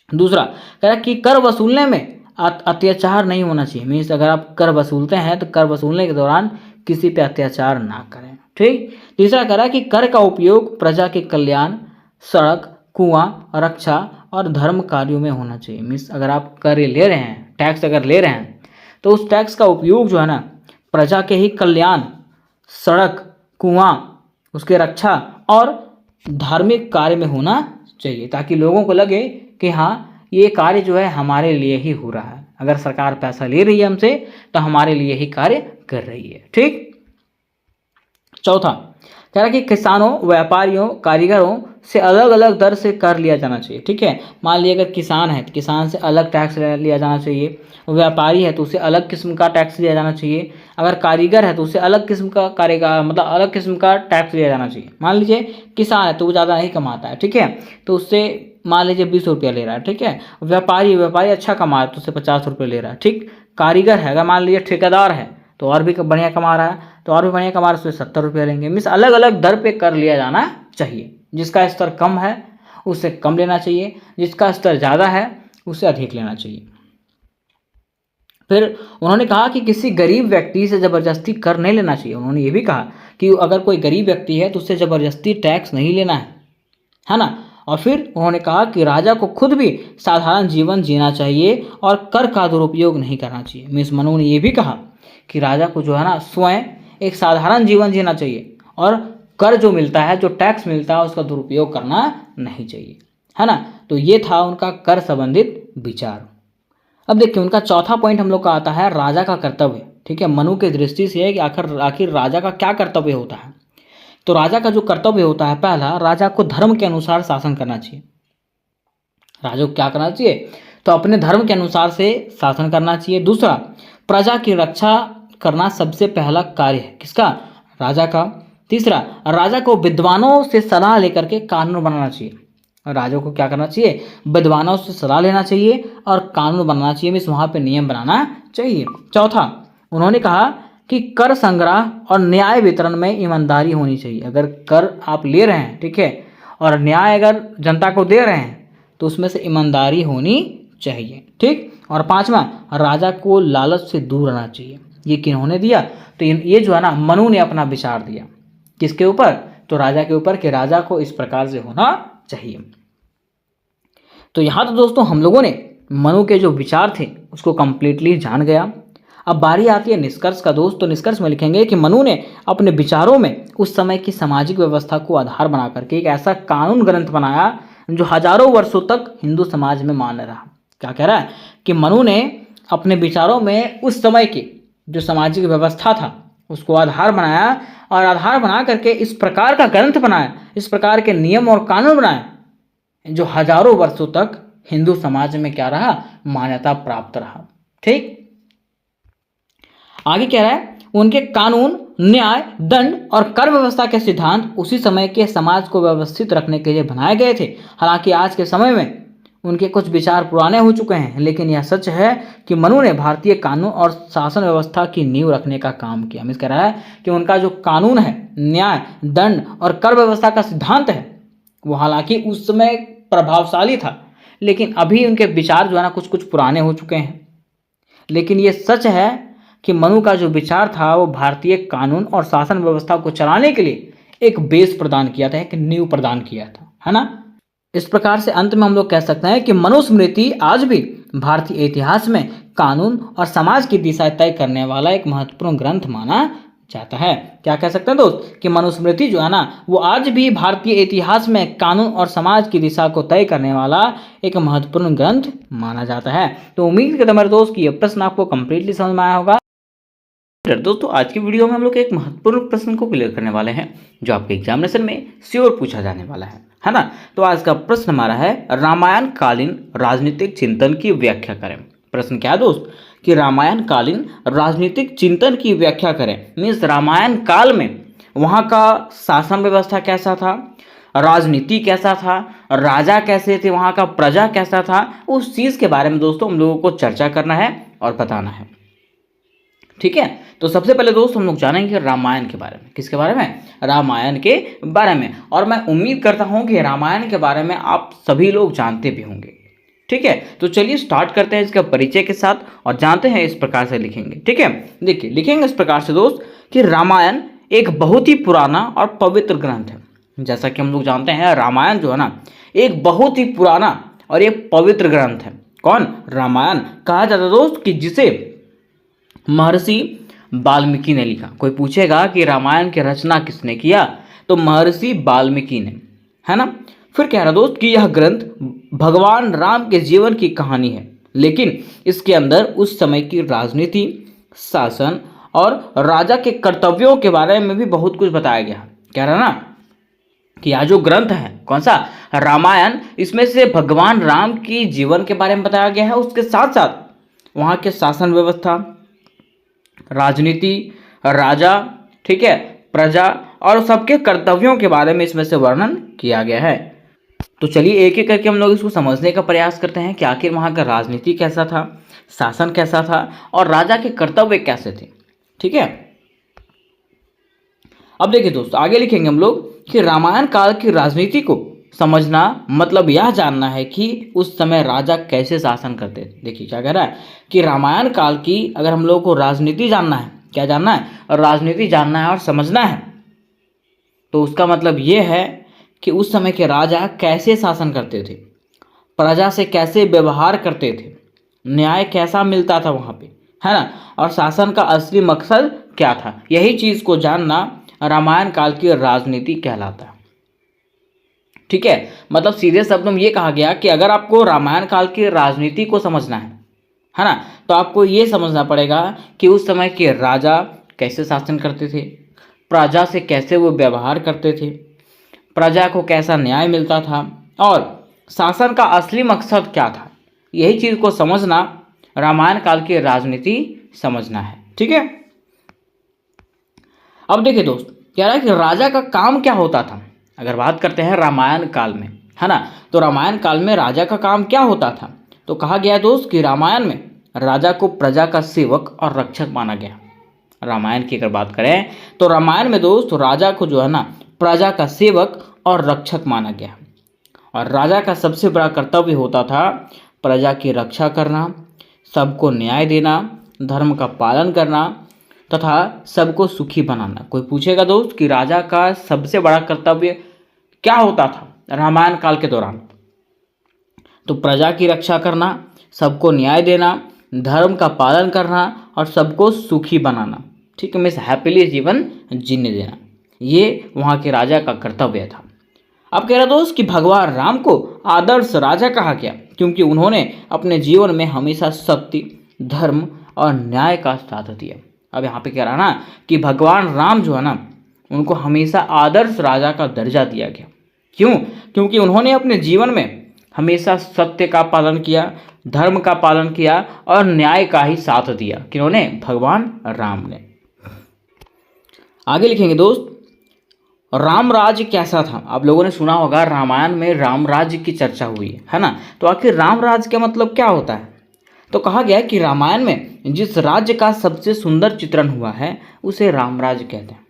Speaker 1: दूसरा कह रहा कि कर वसूलने में अत्याचार नहीं होना चाहिए। मीन्स अगर आप कर वसूलते हैं तो कर वसूलने के दौरान किसी पे अत्याचार ना करें। ठीक, तीसरा कह रहा कि कर का उपयोग प्रजा के कल्याण, सड़क, कुआं, रक्षा और धर्म कार्यों में होना चाहिए। मीन्स अगर आप कर ले रहे हैं, टैक्स अगर ले रहे हैं तो उस टैक्स का उपयोग जो है ना प्रजा के ही कल्याण, सड़क, कुआं, उसके रक्षा और धार्मिक कार्य में होना चाहिए, ताकि लोगों को लगे कि हाँ ये कार्य जो है हमारे लिए ही हो रहा है। अगर सरकार पैसा ले रही है हमसे तो हमारे लिए ही कार्य कर रही है। ठीक, चौथा कह रहा कि किसानों, व्यापारियों, कारीगरों से अलग अलग दर से कर लिया जाना चाहिए। ठीक है, मान लीजिए अगर किसान है तो किसान से अलग टैक्स लिया जाना चाहिए, व्यापारी है तो उसे अलग किस्म का टैक्स लिया जाना चाहिए, अगर कारीगर है तो उसे अलग किस्म का मतलब अलग किस्म का टैक्स लिया जाना चाहिए। मान लीजिए किसान है तो वो ज़्यादा नहीं कमाता है, ठीक है, तो उससे मान लीजिए 20 रुपया ले रहा है। ठीक है, व्यापारी अच्छा कमा रहा है तो उससे 50 रुपये ले रहा है। ठीक, कारीगर है, अगर मान लीजिए ठेकेदार है तो और भी बढ़िया कमा रहा है, तो और भी बढ़िया कमा रहा है, उससे 70 रुपये लेंगे। मीन्स अलग अलग दर पे कर लिया जाना चाहिए। जिसका स्तर कम है उससे कम लेना चाहिए, जिसका स्तर ज़्यादा है उससे अधिक लेना चाहिए। फिर उन्होंने कहा कि किसी गरीब व्यक्ति से ज़बरदस्ती कर नहीं लेना चाहिए। उन्होंने ये भी कहा कि अगर कोई गरीब व्यक्ति है तो उससे ज़बरदस्ती टैक्स नहीं लेना है ना। और फिर उन्होंने कहा कि राजा को खुद भी साधारण जीवन जीना चाहिए और कर का दुरुपयोग नहीं करना चाहिए। मिस मनु ने ये भी कहा कि राजा को जो है ना स्वयं एक साधारण जीवन जीना चाहिए और कर जो मिलता है, जो टैक्स मिलता है, उसका दुरुपयोग करना नहीं चाहिए, है ना। तो ये था उनका कर संबंधित विचार। अब देखिए उनका चौथा पॉइंट हम लोग का आता है राजा का कर्तव्य। ठीक है, मनु की दृष्टि से है कि आखिर राजा का क्या कर्तव्य होता है। तो राजा का जो कर्तव्य होता है, पहला, राजा को धर्म के अनुसार शासन करना चाहिए। राजा को क्या करना चाहिए, तो अपने धर्म के अनुसार से शासन करना चाहिए। दूसरा, प्रजा की रक्षा करना सबसे पहला कार्य है, किसका, राजा का। तीसरा, राजा को विद्वानों से सलाह लेकर के कानून बनाना चाहिए। राजा को क्या करना चाहिए, विद्वानों से सलाह लेना चाहिए और कानून बनाना चाहिए, मीन्स वहाँ पे नियम बनाना चाहिए। चौथा, उन्होंने कहा कि कर संग्रह और न्याय वितरण में ईमानदारी होनी चाहिए। अगर कर आप ले रहे हैं, ठीक है, और न्याय अगर जनता को दे रहे हैं तो उसमें से ईमानदारी होनी चाहिए। ठीक, और पांचवा, राजा को लालच से दूर रहना चाहिए। ये किन्होंने दिया, तो ये जो है ना मनु ने अपना विचार दिया। किसके ऊपर, तो राजा के ऊपर, कि राजा को इस प्रकार से होना चाहिए। तो यहाँ तो दोस्तों हम लोगों ने मनु के जो विचार थे उसको कंप्लीटली जान गया। अब बारी आती है निष्कर्ष का दोस्त। तो निष्कर्ष में लिखेंगे कि मनु ने अपने विचारों में उस समय की सामाजिक व्यवस्था को आधार बना करके एक ऐसा कानून ग्रंथ बनाया जो हजारों वर्षों तक हिंदू समाज में मान्य रहा। क्या कह रहा है कि मनु ने अपने विचारों में उस समय की जो सामाजिक व्यवस्था था उसको आधार बनाया और आधार बना करके इस प्रकार का ग्रंथ बनाया, इस प्रकार के नियम और कानून बनाए जो हजारों वर्षों तक हिंदू समाज में क्या रहा, मान्यता प्राप्त रहा। ठीक, आगे कह रहा है उनके कानून, न्याय, दंड और कर व्यवस्था के सिद्धांत उसी समय के समाज को व्यवस्थित रखने के लिए बनाए गए थे। हालांकि आज के समय में उनके कुछ विचार पुराने हो चुके हैं, लेकिन यह सच है कि मनु ने भारतीय कानून और शासन व्यवस्था की नींव रखने का काम किया। मिस कह रहा है कि उनका जो कानून है, न्याय, दंड और कर व्यवस्था का सिद्धांत है वो हालांकि उस समय प्रभावशाली था, लेकिन अभी उनके विचार जो है ना कुछ कुछ पुराने हो चुके हैं। लेकिन ये सच है कि मनु का जो विचार था वो भारतीय कानून और शासन व्यवस्था को चलाने के लिए एक बेस प्रदान किया था, एक नींव प्रदान किया था, है ना। इस प्रकार से अंत में हम लोग कह सकते हैं कि मनुस्मृति आज भी भारतीय इतिहास में कानून और समाज की दिशा तय करने वाला एक महत्वपूर्ण ग्रंथ माना जाता है। क्या कह सकते हैं दोस्त कि मनुस्मृति जो है ना वो आज भी भारतीय इतिहास में कानून और समाज की दिशा को तय करने वाला एक महत्वपूर्ण ग्रंथ माना जाता है। तो उम्मीद करते हैं मेरे दोस्त कि यह प्रश्न आपको कंप्लीटली समझ में आया होगा। दोस्तों आज की वीडियो में हम लोग एक महत्वपूर्ण प्रश्न को क्लियर करने वाले हैं जो आपके एग्जामिनेशन में श्योर पूछा जाने वाला है ना। तो आज का प्रश्न हमारा है रामायण कालीन राजनीतिक चिंतन की व्याख्या करें। प्रश्न क्या है दोस्त कि रामायण कालीन राजनीतिक चिंतन की व्याख्या करें। मीन्स रामायण काल में वहाँ का शासन व्यवस्था कैसा था, राजनीति कैसा था, राजा कैसे थे, वहाँ का प्रजा कैसा था, उस चीज़ के बारे में दोस्तों हम लोगों को चर्चा करना है और बताना है। ठीक है, तो सबसे पहले दोस्त हम लोग जानेंगे रामायण के बारे में। किसके बारे में? रामायण के बारे में। और मैं उम्मीद करता हूं कि रामायण के बारे में आप सभी लोग जानते भी होंगे। ठीक है, तो चलिए स्टार्ट करते हैं इसका परिचय के साथ और जानते हैं। इस प्रकार से लिखेंगे। ठीक है, देखिए लिखेंगे इस प्रकार से दोस्त कि रामायण एक बहुत ही पुराना और पवित्र ग्रंथ है। जैसा कि हम लोग जानते हैं रामायण जो है ना एक बहुत ही पुराना और एक पवित्र ग्रंथ है। कौन? रामायण कहा जाता है दोस्त कि जिसे महर्षि वाल्मीकि ने लिखा। कोई पूछेगा कि रामायण की रचना किसने किया, तो महर्षि वाल्मीकि ने, है ना। फिर कह रहा दोस्त कि यह ग्रंथ भगवान राम के जीवन की कहानी है, लेकिन इसके अंदर उस समय की राजनीति, शासन और राजा के कर्तव्यों के बारे में भी बहुत कुछ बताया गया। कह रहा ना कि यह जो ग्रंथ है कौन सा रामायण, इसमें से भगवान राम की जीवन के बारे में बताया गया है, उसके साथ साथ वहाँ के शासन व्यवस्था, राजनीति, राजा, ठीक है, प्रजा और सबके कर्तव्यों के बारे में इसमें से वर्णन किया गया है। तो चलिए एक एक करके हम लोग इसको समझने का प्रयास करते हैं कि आखिर वहाँ का राजनीति कैसा था, शासन कैसा था और राजा के कर्तव्य कैसे थे। ठीक है, अब देखिए दोस्तों आगे लिखेंगे हम लोग कि रामायण काल की राजनीति को समझना मतलब यह जानना है कि उस समय राजा कैसे शासन करते थे। देखिए क्या कह रहा है कि रामायण काल की अगर हम लोगों को राजनीति जानना है, क्या जानना है? और राजनीति जानना है और समझना है, तो उसका मतलब ये है कि उस समय के राजा कैसे शासन करते थे, प्रजा से कैसे व्यवहार करते थे, न्याय कैसा मिलता था वहाँ पे, है ना, और शासन का असली मकसद क्या था। यही चीज़ को जानना रामायण काल की राजनीति कहलाता है। ठीक है, मतलब सीधे शब्दों में ये कहा गया कि अगर आपको रामायण काल की राजनीति को समझना है ना, तो आपको ये समझना पड़ेगा कि उस समय के राजा कैसे शासन करते थे, प्रजा से कैसे वो व्यवहार करते थे, प्रजा को कैसा न्याय मिलता था और शासन का असली मकसद क्या था। यही चीज़ को समझना रामायण काल की राजनीति समझना है। ठीक है, अब देखिए दोस्त कह रहा है कि राजा का काम क्या होता था। अगर बात करते हैं रामायण काल में, है ना, तो रामायण काल में राजा का काम क्या होता था। तो कहा गया दोस्त कि रामायण में राजा को प्रजा का सेवक और रक्षक माना गया। रामायण की अगर बात करें तो रामायण में दोस्त राजा को जो है ना प्रजा का सेवक और रक्षक माना गया, और राजा का सबसे बड़ा कर्तव्य होता था प्रजा की रक्षा करना, सबको न्याय देना, धर्म का पालन करना तथा सबको सुखी बनाना। कोई पूछेगा दोस्त कि राजा का सबसे बड़ा कर्तव्य क्या होता था रामायण काल के दौरान, तो प्रजा की रक्षा करना, सबको न्याय देना, धर्म का पालन करना और सबको सुखी बनाना, ठीक है, मीन्स हैप्पीली जीवन जीने देना, ये वहाँ के राजा का कर्तव्य था। अब कह रहा दोस्त कि भगवान राम को आदर्श राजा कहा गया क्योंकि उन्होंने अपने जीवन में हमेशा सत्य, धर्म और न्याय का साथ दिया। अब यहाँ पे कह रहा ना कि भगवान राम जो है ना, उनको हमेशा आदर्श राजा का दर्जा दिया गया। क्यों? क्योंकि उन्होंने अपने जीवन में हमेशा सत्य का पालन किया, धर्म का पालन किया और न्याय का ही साथ दिया। किन्होंने? भगवान राम ने। आगे लिखेंगे दोस्त, राम राज्य कैसा था? आप लोगों ने सुना होगा रामायण में राम राज्य की चर्चा हुई है ना। तो आखिर राम राज्य का मतलब क्या होता है? तो कहा गया है कि रामायण में जिस राज्य का सबसे सुंदर चित्रण हुआ है उसे राम राज्य कहते हैं।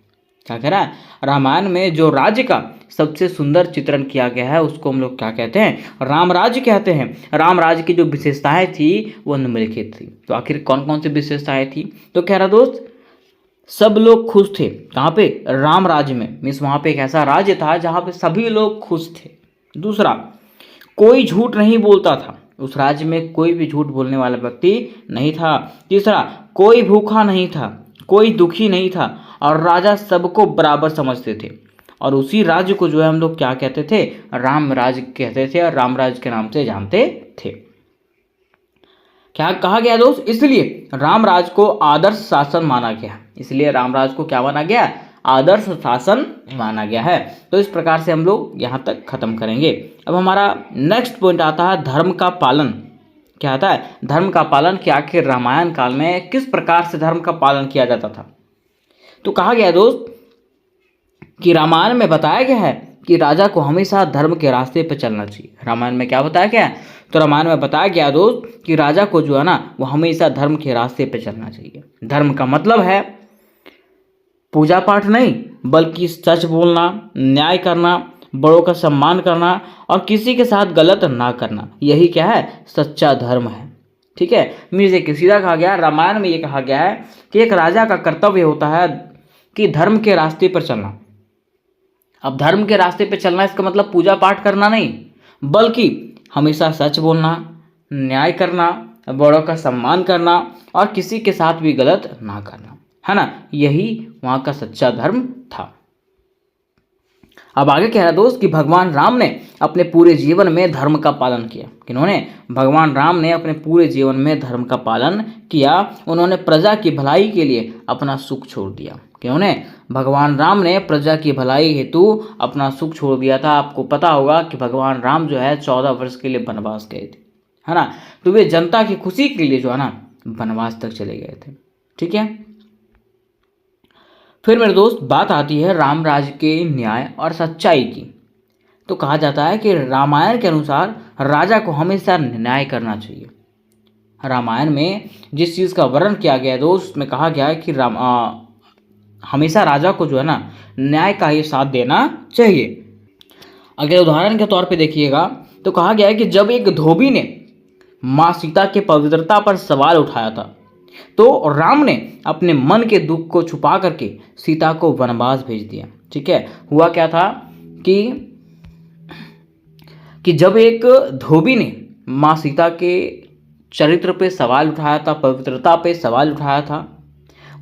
Speaker 1: क्या कह रहा है? रामायण में जो राज्य का सबसे सुंदर चित्रण किया गया है उसको हम लोग क्या कहते हैं? राम राज्य कहते हैं। राम राज्य की जो विशेषताएं थी वो निम्नलिखित थी। तो आखिर कौन कौन सी विशेषताएं थी? तो कह रहा दोस्त, सब लोग खुश थे। कहाँ पे? राम राज्य में, मीन्स वहाँ पे एक ऐसा राज्य था जहाँ पे सभी लोग खुश थे। दूसरा, कोई झूठ नहीं बोलता था। उस राज्य में कोई भी झूठ बोलने वाला व्यक्ति नहीं था। तीसरा, कोई भूखा नहीं था, कोई दुखी नहीं था और राजा सबको बराबर समझते थे। और उसी राज्य को जो है हम लोग क्या कहते थे? राम राज्य कहते थे और राम राज्य के नाम से जानते थे। क्या कहा गया दोस्त? इसलिए राम राज्य को आदर्श शासन माना गया। इसलिए राम राज्य को क्या माना गया? आदर्श शासन माना गया है। तो इस प्रकार से हम लोग यहाँ तक खत्म करेंगे। अब हमारा नेक्स्ट पॉइंट आता है धर्म का पालन। क्या आता है? धर्म का पालन, कि आखिर रामायण काल में किस प्रकार से धर्म का पालन किया जाता था। तो कहा गया दोस्त कि रामायण में बताया गया है कि राजा को हमेशा धर्म के रास्ते पर चलना चाहिए। रामायण में क्या बताया गया है? तो रामायण में बताया गया दोस्त कि राजा को जो है ना वो हमेशा धर्म के रास्ते पर चलना चाहिए। धर्म का मतलब है पूजा पाठ नहीं, बल्कि सच बोलना, न्याय करना, बड़ों का सम्मान करना और किसी के साथ गलत ना करना। यही क्या है? सच्चा धर्म है। ठीक है, मीन्स एक सीधा कहा गया, रामायण में ये कहा गया है कि एक राजा का कर्तव्य होता है कि धर्म के रास्ते पर चलना। अब धर्म के रास्ते पर चलना इसका मतलब पूजा पाठ करना नहीं, बल्कि हमेशा सच बोलना, न्याय करना, बड़ों का सम्मान करना और किसी के साथ भी गलत ना करना, है ना। यही वहाँ का सच्चा धर्म था। अब आगे कह रहा दोस्त कि भगवान राम ने अपने पूरे जीवन में धर्म का पालन किया। किन्होंने? भगवान राम ने अपने पूरे जीवन में धर्म का पालन किया। उन्होंने प्रजा की भलाई के लिए अपना सुख छोड़ दिया। किन्होंने? भगवान राम ने प्रजा की भलाई हेतु अपना सुख छोड़ दिया था। आपको पता होगा कि भगवान राम जो है 14 वर्ष के लिए वनवास गए थे, है ना। तो वे जनता की खुशी के लिए जो है ना वनवास तक चले गए थे। ठीक है, फिर मेरे दोस्त बात आती है राम राज्य के न्याय और सच्चाई की। तो कहा जाता है कि रामायण के अनुसार राजा को हमेशा न्याय करना चाहिए। रामायण में जिस चीज़ का वर्णन किया गया है दोस्त, उसमें कहा गया है कि हमेशा राजा को जो है ना न्याय का ही साथ देना चाहिए। अगर उदाहरण के तौर पे देखिएगा तो कहा गया है कि जब एक धोबी ने माँ सीता के पवित्रता पर सवाल उठाया था तो राम ने अपने मन के दुख को छुपा करके सीता को वनवास भेज दिया। ठीक है, हुआ क्या था कि जब एक धोबी ने माँ सीता के चरित्र पे सवाल उठाया था, पवित्रता पे सवाल उठाया था,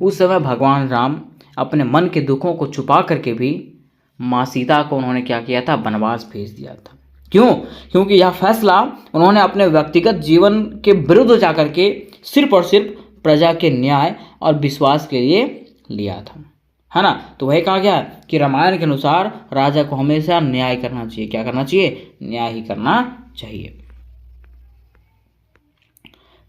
Speaker 1: उस समय भगवान राम अपने मन के दुखों को छुपा करके भी माँ सीता को उन्होंने क्या किया था? वनवास भेज दिया था। क्यों? क्योंकि यह फैसला उन्होंने अपने व्यक्तिगत जीवन के विरुद्ध जाकर के सिर्फ और सिर्फ प्रजा के न्याय और विश्वास के लिए लिया था, है ना। तो वही कहा गया कि रामायण के अनुसार राजा को हमेशा न्याय करना चाहिए। क्या करना चाहिए? न्याय ही करना चाहिए।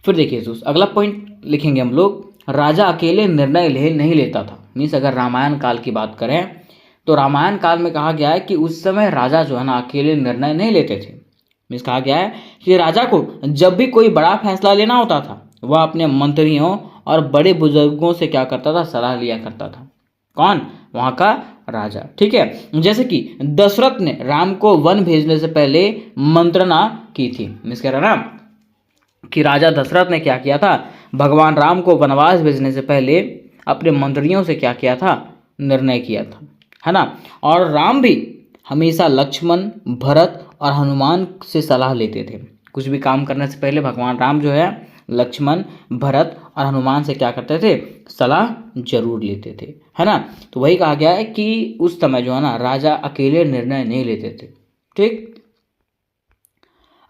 Speaker 1: फिर देखिए दोस्त अगला पॉइंट लिखेंगे हम लोग, राजा अकेले निर्णय नहीं लेता था। मीन्स अगर रामायण काल की बात करें तो रामायण काल में कहा गया है कि उस समय राजा जो है ना अकेले निर्णय नहीं लेते थे। मीन्स कहा गया है कि राजा को जब भी कोई बड़ा फैसला लेना होता था वह अपने मंत्रियों और बड़े बुजुर्गों से क्या करता था? सलाह लिया करता था। कौन? वहाँ का राजा। ठीक है, जैसे कि दशरथ ने राम को वन भेजने से पहले मंत्रणा की थी। मीन्स कह रहा ना कि राजा दशरथ ने क्या किया था? भगवान राम को वनवास भेजने से पहले अपने मंत्रियों से क्या किया था? निर्णय किया था, है ना। और राम भी हमेशा लक्ष्मण, भरत और हनुमान से सलाह लेते थे। कुछ भी काम करने से पहले भगवान राम जो है लक्ष्मण, भरत और हनुमान से क्या करते थे, सलाह जरूर लेते थे, है ना। तो वही कहा गया है कि उस समय जो है ना राजा अकेले निर्णय नहीं लेते थे। ठीक,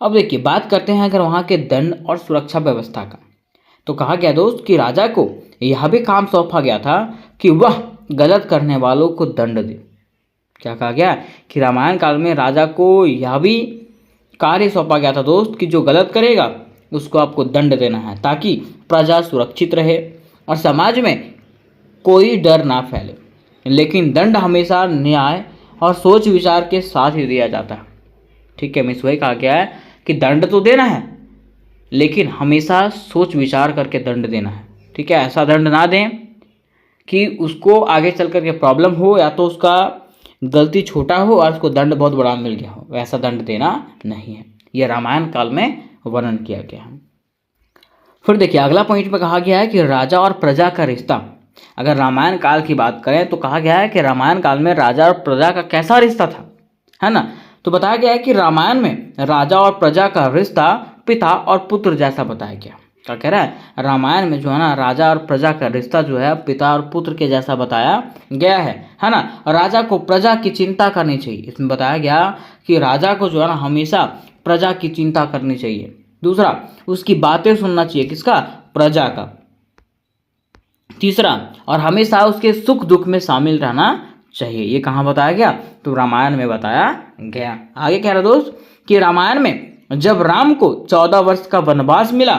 Speaker 1: अब देखिए बात करते हैं अगर वहाँ के दंड और सुरक्षा व्यवस्था का। तो कहा गया दोस्त कि राजा को यह भी काम सौंपा गया था कि वह गलत करने वालों को दंड दे। क्या कहा गया कि रामायण काल में राजा को यह भी कार्य सौंपा गया था दोस्त कि जो गलत करेगा उसको आपको दंड देना है, ताकि प्रजा सुरक्षित रहे और समाज में कोई डर ना फैले। लेकिन दंड हमेशा न्याय और सोच विचार के साथ ही दिया जाता है। ठीक है, मिस वही कहा गया है कि दंड तो देना है लेकिन हमेशा सोच विचार करके दंड देना है। ठीक है, ऐसा दंड ना दें कि उसको आगे चल करके प्रॉब्लम हो, या तो उसका गलती छोटा हो और उसको दंड बहुत बड़ा मिल गया हो, वैसा दंड देना नहीं है। यह रामायण काल में वर्णन किया गया है। फिर देखिए अगला पॉइंट में कहा गया है कि राजा और प्रजा का रिश्ता। अगर रामायण काल की बात करें तो कहा गया है कि रामायण काल में राजा और प्रजा का कैसा रिश्ता था, है ना। तो बताया गया है कि रामायण में राजा और प्रजा का रिश्ता पिता और पुत्र जैसा बताया गया। क्या कह रहा है, रामायण में जो है ना राजा और प्रजा का रिश्ता जो है पिता और पुत्र के जैसा बताया गया है ना। राजा को प्रजा की चिंता करनी चाहिए। इसमें बताया गया कि राजा को जो है ना हमेशा प्रजा की चिंता करनी चाहिए। दूसरा, उसकी बातें सुनना चाहिए, किसका, प्रजा का। तीसरा, और हमेशा उसके सुख दुख में शामिल रहना चाहिए। ये कहाँ बताया गया, तो रामायण में बताया गया। आगे कह रहा दोस्त कि रामायण में जब राम को 14 वर्ष का वनवास मिला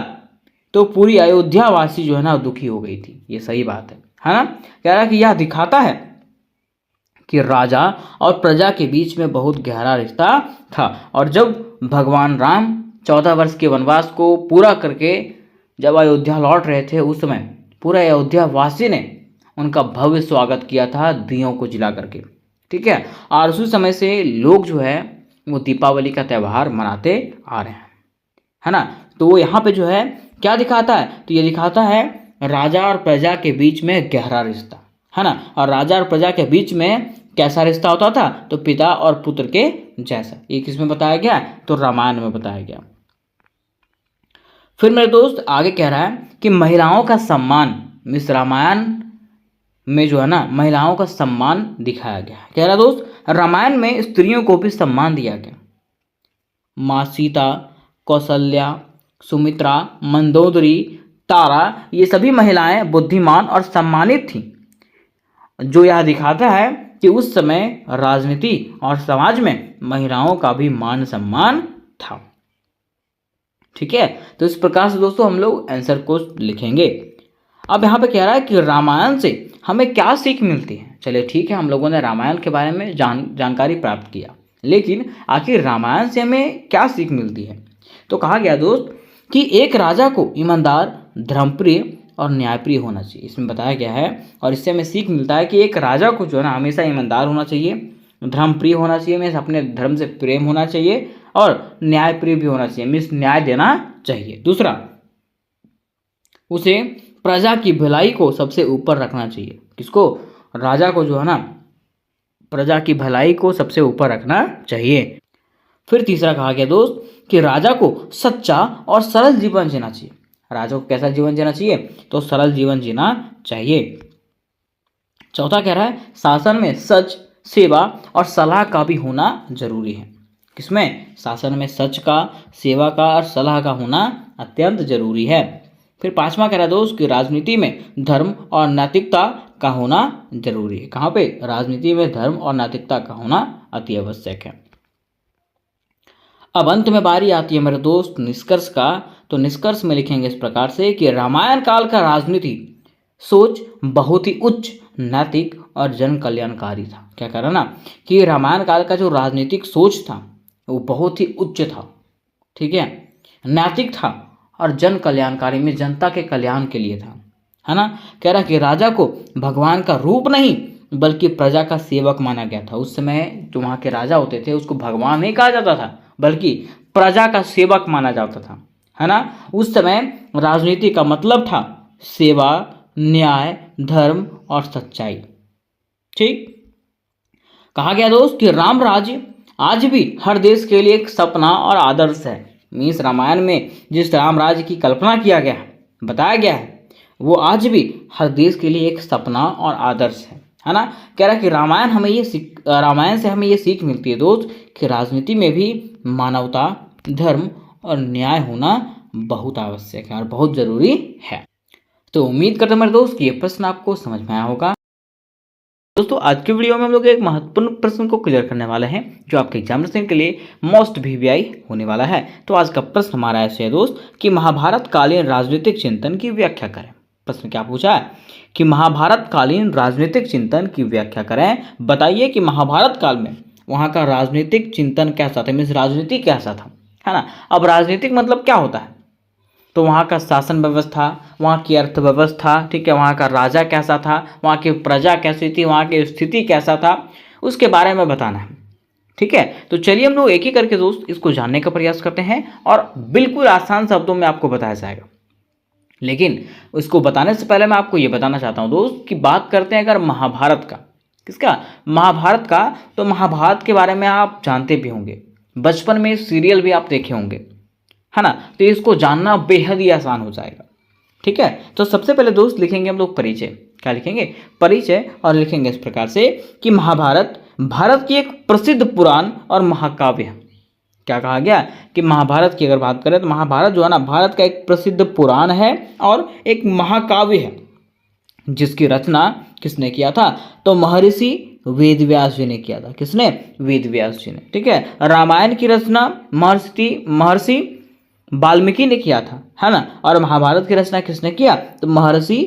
Speaker 1: तो पूरी अयोध्या वासी जो है ना दुखी हो गई थी। ये सही बात है ना। कह रहा कि यह दिखाता है कि राजा और प्रजा के बीच में बहुत गहरा रिश्ता था। और जब भगवान राम 14 वर्ष के वनवास को पूरा करके जब अयोध्या लौट रहे थे, उस समय पूरा अयोध्या वासी ने उनका भव्य स्वागत किया था दियों को जला करके। ठीक है, और उसी समय से लोग जो है वो दीपावली का त्यौहार मनाते आ रहे हैं, है ना। तो यहाँ पे जो है क्या दिखाता है, तो ये दिखाता है राजा और प्रजा के बीच में गहरा रिश्ता, है ना। और राजा और प्रजा के बीच में कैसा रिश्ता होता था, तो पिता और पुत्र के जैसा। ये किसमें बताया गया, तो रामायण में बताया गया। फिर मेरे दोस्त आगे कह रहा है कि महिलाओं का सम्मान, मिस रामायण में जो है ना महिलाओं का सम्मान दिखाया गया। कह रहा दोस्त रामायण में स्त्रियों को भी सम्मान दिया गया। माँ सीता, कौशल्या, सुमित्रा, मंदोदरी, तारा, ये सभी महिलाएं बुद्धिमान और सम्मानित थीं, जो यह दिखाता है कि उस समय राजनीति और समाज में महिलाओं का भी मान सम्मान था। ठीक है, तो इस प्रकार से दोस्तों हम लोग आंसर को लिखेंगे। अब यहाँ पे कह रहा है कि रामायण से हमें क्या सीख मिलती है। चलिए ठीक है, हम लोगों ने रामायण के बारे में जानकारी प्राप्त किया, लेकिन आखिर रामायण से हमें क्या सीख मिलती है। तो कहा गया दोस्त कि एक राजा को ईमानदार, धर्मप्रिय और न्यायप्रिय होना चाहिए। इसमें बताया गया है, और इससे हमें सीख मिलता है कि एक राजा को जो है ना हमेशा ईमानदार होना चाहिए, धर्मप्रिय होना चाहिए, मीन्स अपने धर्म से प्रेम होना चाहिए, और न्यायप्रिय भी होना चाहिए, मीन्स न्याय देना चाहिए। दूसरा, उसे प्रजा की भलाई को सबसे ऊपर रखना चाहिए। किसको, राजा को जो है ना प्रजा की भलाई को सबसे ऊपर रखना चाहिए। फिर तीसरा कहा गया दोस्त कि राजा को सच्चा और सरल जीवन जीना चाहिए। राजा को कैसा जीवन जीना चाहिए, तो सरल जीवन जीना चाहिए। चौथा कह रहा है शासन में सच, सेवा और सलाह का भी होना जरूरी है। किसमें, शासन में सच का, सेवा का और सलाह का होना अत्यंत जरूरी है। फिर पांचवा कह रहा है दोस्त कि राजनीति में धर्म और नैतिकता का होना जरूरी है। कहाँ पे, राजनीति में धर्म और नैतिकता का होना अति आवश्यक है। अब अंत में बारी आती है मेरे दोस्त निष्कर्ष का। तो निष्कर्ष में लिखेंगे इस प्रकार से कि रामायण काल का राजनीति सोच बहुत ही उच्च, नैतिक और जन कल्याणकारी था। क्या कह रहा ना कि रामायण काल का जो राजनीतिक सोच था वो बहुत ही उच्च था, ठीक है, नैतिक था और जन कल्याणकारी में जनता के कल्याण के लिए था, है ना। कह रहा कि राजा को भगवान का रूप नहीं बल्कि प्रजा का सेवक माना गया था। उस समय जो वहाँ के राजा होते थे उसको भगवान नहीं कहा जाता था बल्कि प्रजा का सेवक माना जाता था, है ना। उस समय राजनीति का मतलब था सेवा, न्याय, धर्म और सच्चाई। ठीक, कहा गया दोस्त कि राम राज्य आज भी हर देश के लिए एक सपना और आदर्श है। मीन्स रामायण में जिस राम राज्य की कल्पना किया गया है, बताया गया है, वो आज भी हर देश के लिए एक सपना और आदर्श है ना। कह रहा है कि रामायण से हमें ये सीख मिलती है दोस्त कि राजनीति में भी मानवता, धर्म और न्याय होना बहुत आवश्यक है और बहुत जरूरी है। तो उम्मीद करते हैं मेरे दोस्त कि ये प्रश्न आपको समझ में आया होगा। दोस्तों आज के वीडियो में हम लोग एक महत्वपूर्ण प्रश्न को क्लियर करने वाले हैं जो आपके एग्जामिनेशन के लिए मोस्ट वीवीआई होने वाला है। तो आज का प्रश्न हमारा ऐसे है दोस्त कि महाभारत कालीन राजनीतिक चिंतन की व्याख्या करें। प्रश्न क्या पूछा है कि महाभारत कालीन राजनीतिक चिंतन की व्याख्या करें। बताइए कि महाभारत काल में वहाँ का राजनीतिक चिंतन कैसा था, मीन्स राजनीति कैसा था, है ना। अब राजनीतिक मतलब क्या होता है, तो वहाँ का शासन व्यवस्था, वहाँ की अर्थव्यवस्था, ठीक है, वहाँ का राजा कैसा था, वहाँ की प्रजा कैसी थी, वहाँ की स्थिति कैसा था, उसके बारे में बताना है। ठीक है, तो चलिए हम लोग एक ही करके दोस्त इसको जानने का प्रयास करते हैं और बिल्कुल आसान शब्दों में आपको बताया जाएगा। लेकिन उसको बताने से पहले मैं आपको ये बताना चाहता हूँ दोस्त कि बात करते हैं अगर महाभारत का, किसका, महाभारत का। तो महाभारत के बारे में आप जानते भी होंगे, बचपन में सीरियल भी आप देखे होंगे, है ना। तो इसको जानना बेहद ही आसान हो जाएगा। ठीक है, तो सबसे पहले दोस्त लिखेंगे हम लोग परिचय। क्या लिखेंगे, परिचय, और लिखेंगे इस प्रकार से कि महाभारत भारत की एक प्रसिद्ध पुराण और महाकाव्य है। क्या कहा गया कि महाभारत की अगर बात करें तो महाभारत जो है ना भारत का एक प्रसिद्ध पुराण है और एक महाकाव्य है जिसकी रचना किसने किया था, तो महर्षि वेदव्यास जी ने किया था। किसने, वेदव्यास जी ने। ठीक है, रामायण की रचना महर्षि वाल्मीकि ने किया था, है ना, और महाभारत की रचना किसने किया, तो महर्षि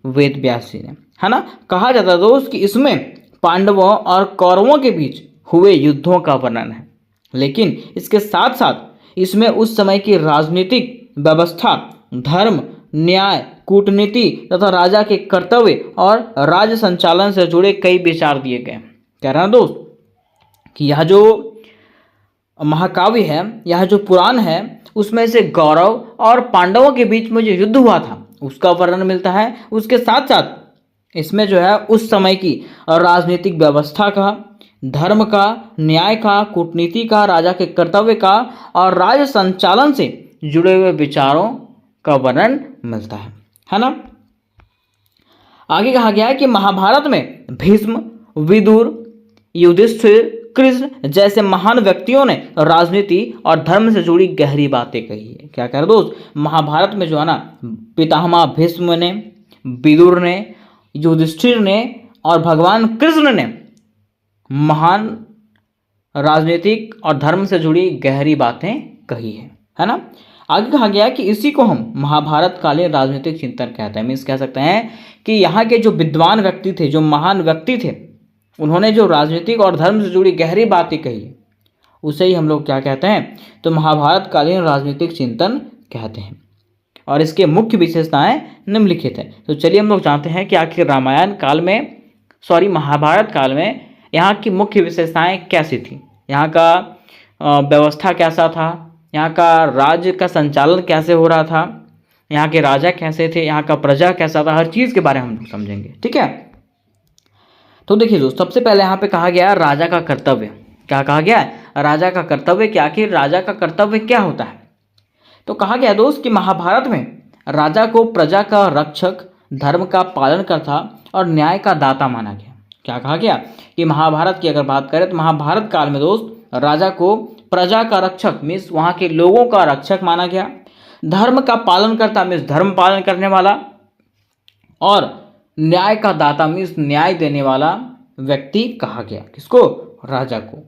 Speaker 1: वेदव्यास जी ने, है ना। कहा जाता है दोस्त कि इसमें पांडवों और कौरवों के बीच हुए युद्धों का वर्णन है, लेकिन इसके साथ साथ इसमें उस समय की राजनीतिक व्यवस्था, धर्म, न्याय, कूटनीति तथा राजा के कर्तव्य और राज्य संचालन से जुड़े कई विचार दिए गए। कह रहा है दोस्त कि यह जो महाकाव्य है, यह जो पुराण है, उसमें से गौरव और पांडवों के बीच में जो युद्ध हुआ था उसका वर्णन मिलता है। उसके साथ साथ इसमें जो है उस समय की राजनीतिक व्यवस्था का, धर्म का, न्याय का, कूटनीति का, राजा के कर्तव्य का और राज्य संचालन से जुड़े हुए विचारों का वर्णन मिलता है ना। आगे कहा गया है कि महाभारत में भीष्म, विदुर, युधिष्ठिर, कृष्ण जैसे महान व्यक्तियों ने राजनीति और धर्म से जुड़ी गहरी बातें कही है। क्या कह रहे दोस्त, महाभारत में जो है ना पितामह भीष्म ने, विदुर ने, युधिष्ठिर ने और भगवान कृष्ण ने महान राजनीतिक और धर्म से जुड़ी गहरी बातें कही है ना। आगे कहा गया कि इसी को हम महाभारत कालीन राजनीतिक चिंतन कहते हैं। मीन्स कह सकते हैं कि यहाँ के जो विद्वान व्यक्ति थे, जो महान व्यक्ति थे, उन्होंने जो राजनीतिक और धर्म से जुड़ी गहरी बातें कही उसे ही हम लोग क्या कहते हैं, तो महाभारत कालीन राजनीतिक चिंतन कहते हैं। और इसके मुख्य विशेषताएं निम्नलिखित हैं। तो चलिए हम लोग जानते हैं कि आखिर महाभारत काल में यहाँ की मुख्य विशेषताएं कैसी थी, यहाँ का व्यवस्था कैसा था, यहाँ का राज्य का संचालन कैसे हो रहा था, यहाँ के राजा कैसे थे, यहाँ का प्रजा कैसा था, हर चीज़ के बारे में हम लोग समझेंगे। ठीक है, तो देखिए दोस्त सबसे पहले यहाँ पे कहा गया राजा का कर्तव्य। क्या कहा गया है, राजा का कर्तव्य। क्या आखिर राजा का कर्तव्य क्या होता है, तो कहा गया दोस्त कि महाभारत में राजा को प्रजा का रक्षक, धर्म का पालनकर्ता और न्याय का दाता माना गया। क्या कहा गया कि महाभारत की अगर बात करें तो महाभारत काल में दोस्त राजा को प्रजा का रक्षक मीन्स वहाँ के लोगों का रक्षक माना गया, धर्म का पालनकर्ता मीन्स धर्म पालन करने वाला, और न्याय का दाता मीन्स न्याय देने वाला व्यक्ति कहा गया। किसको, राजा को।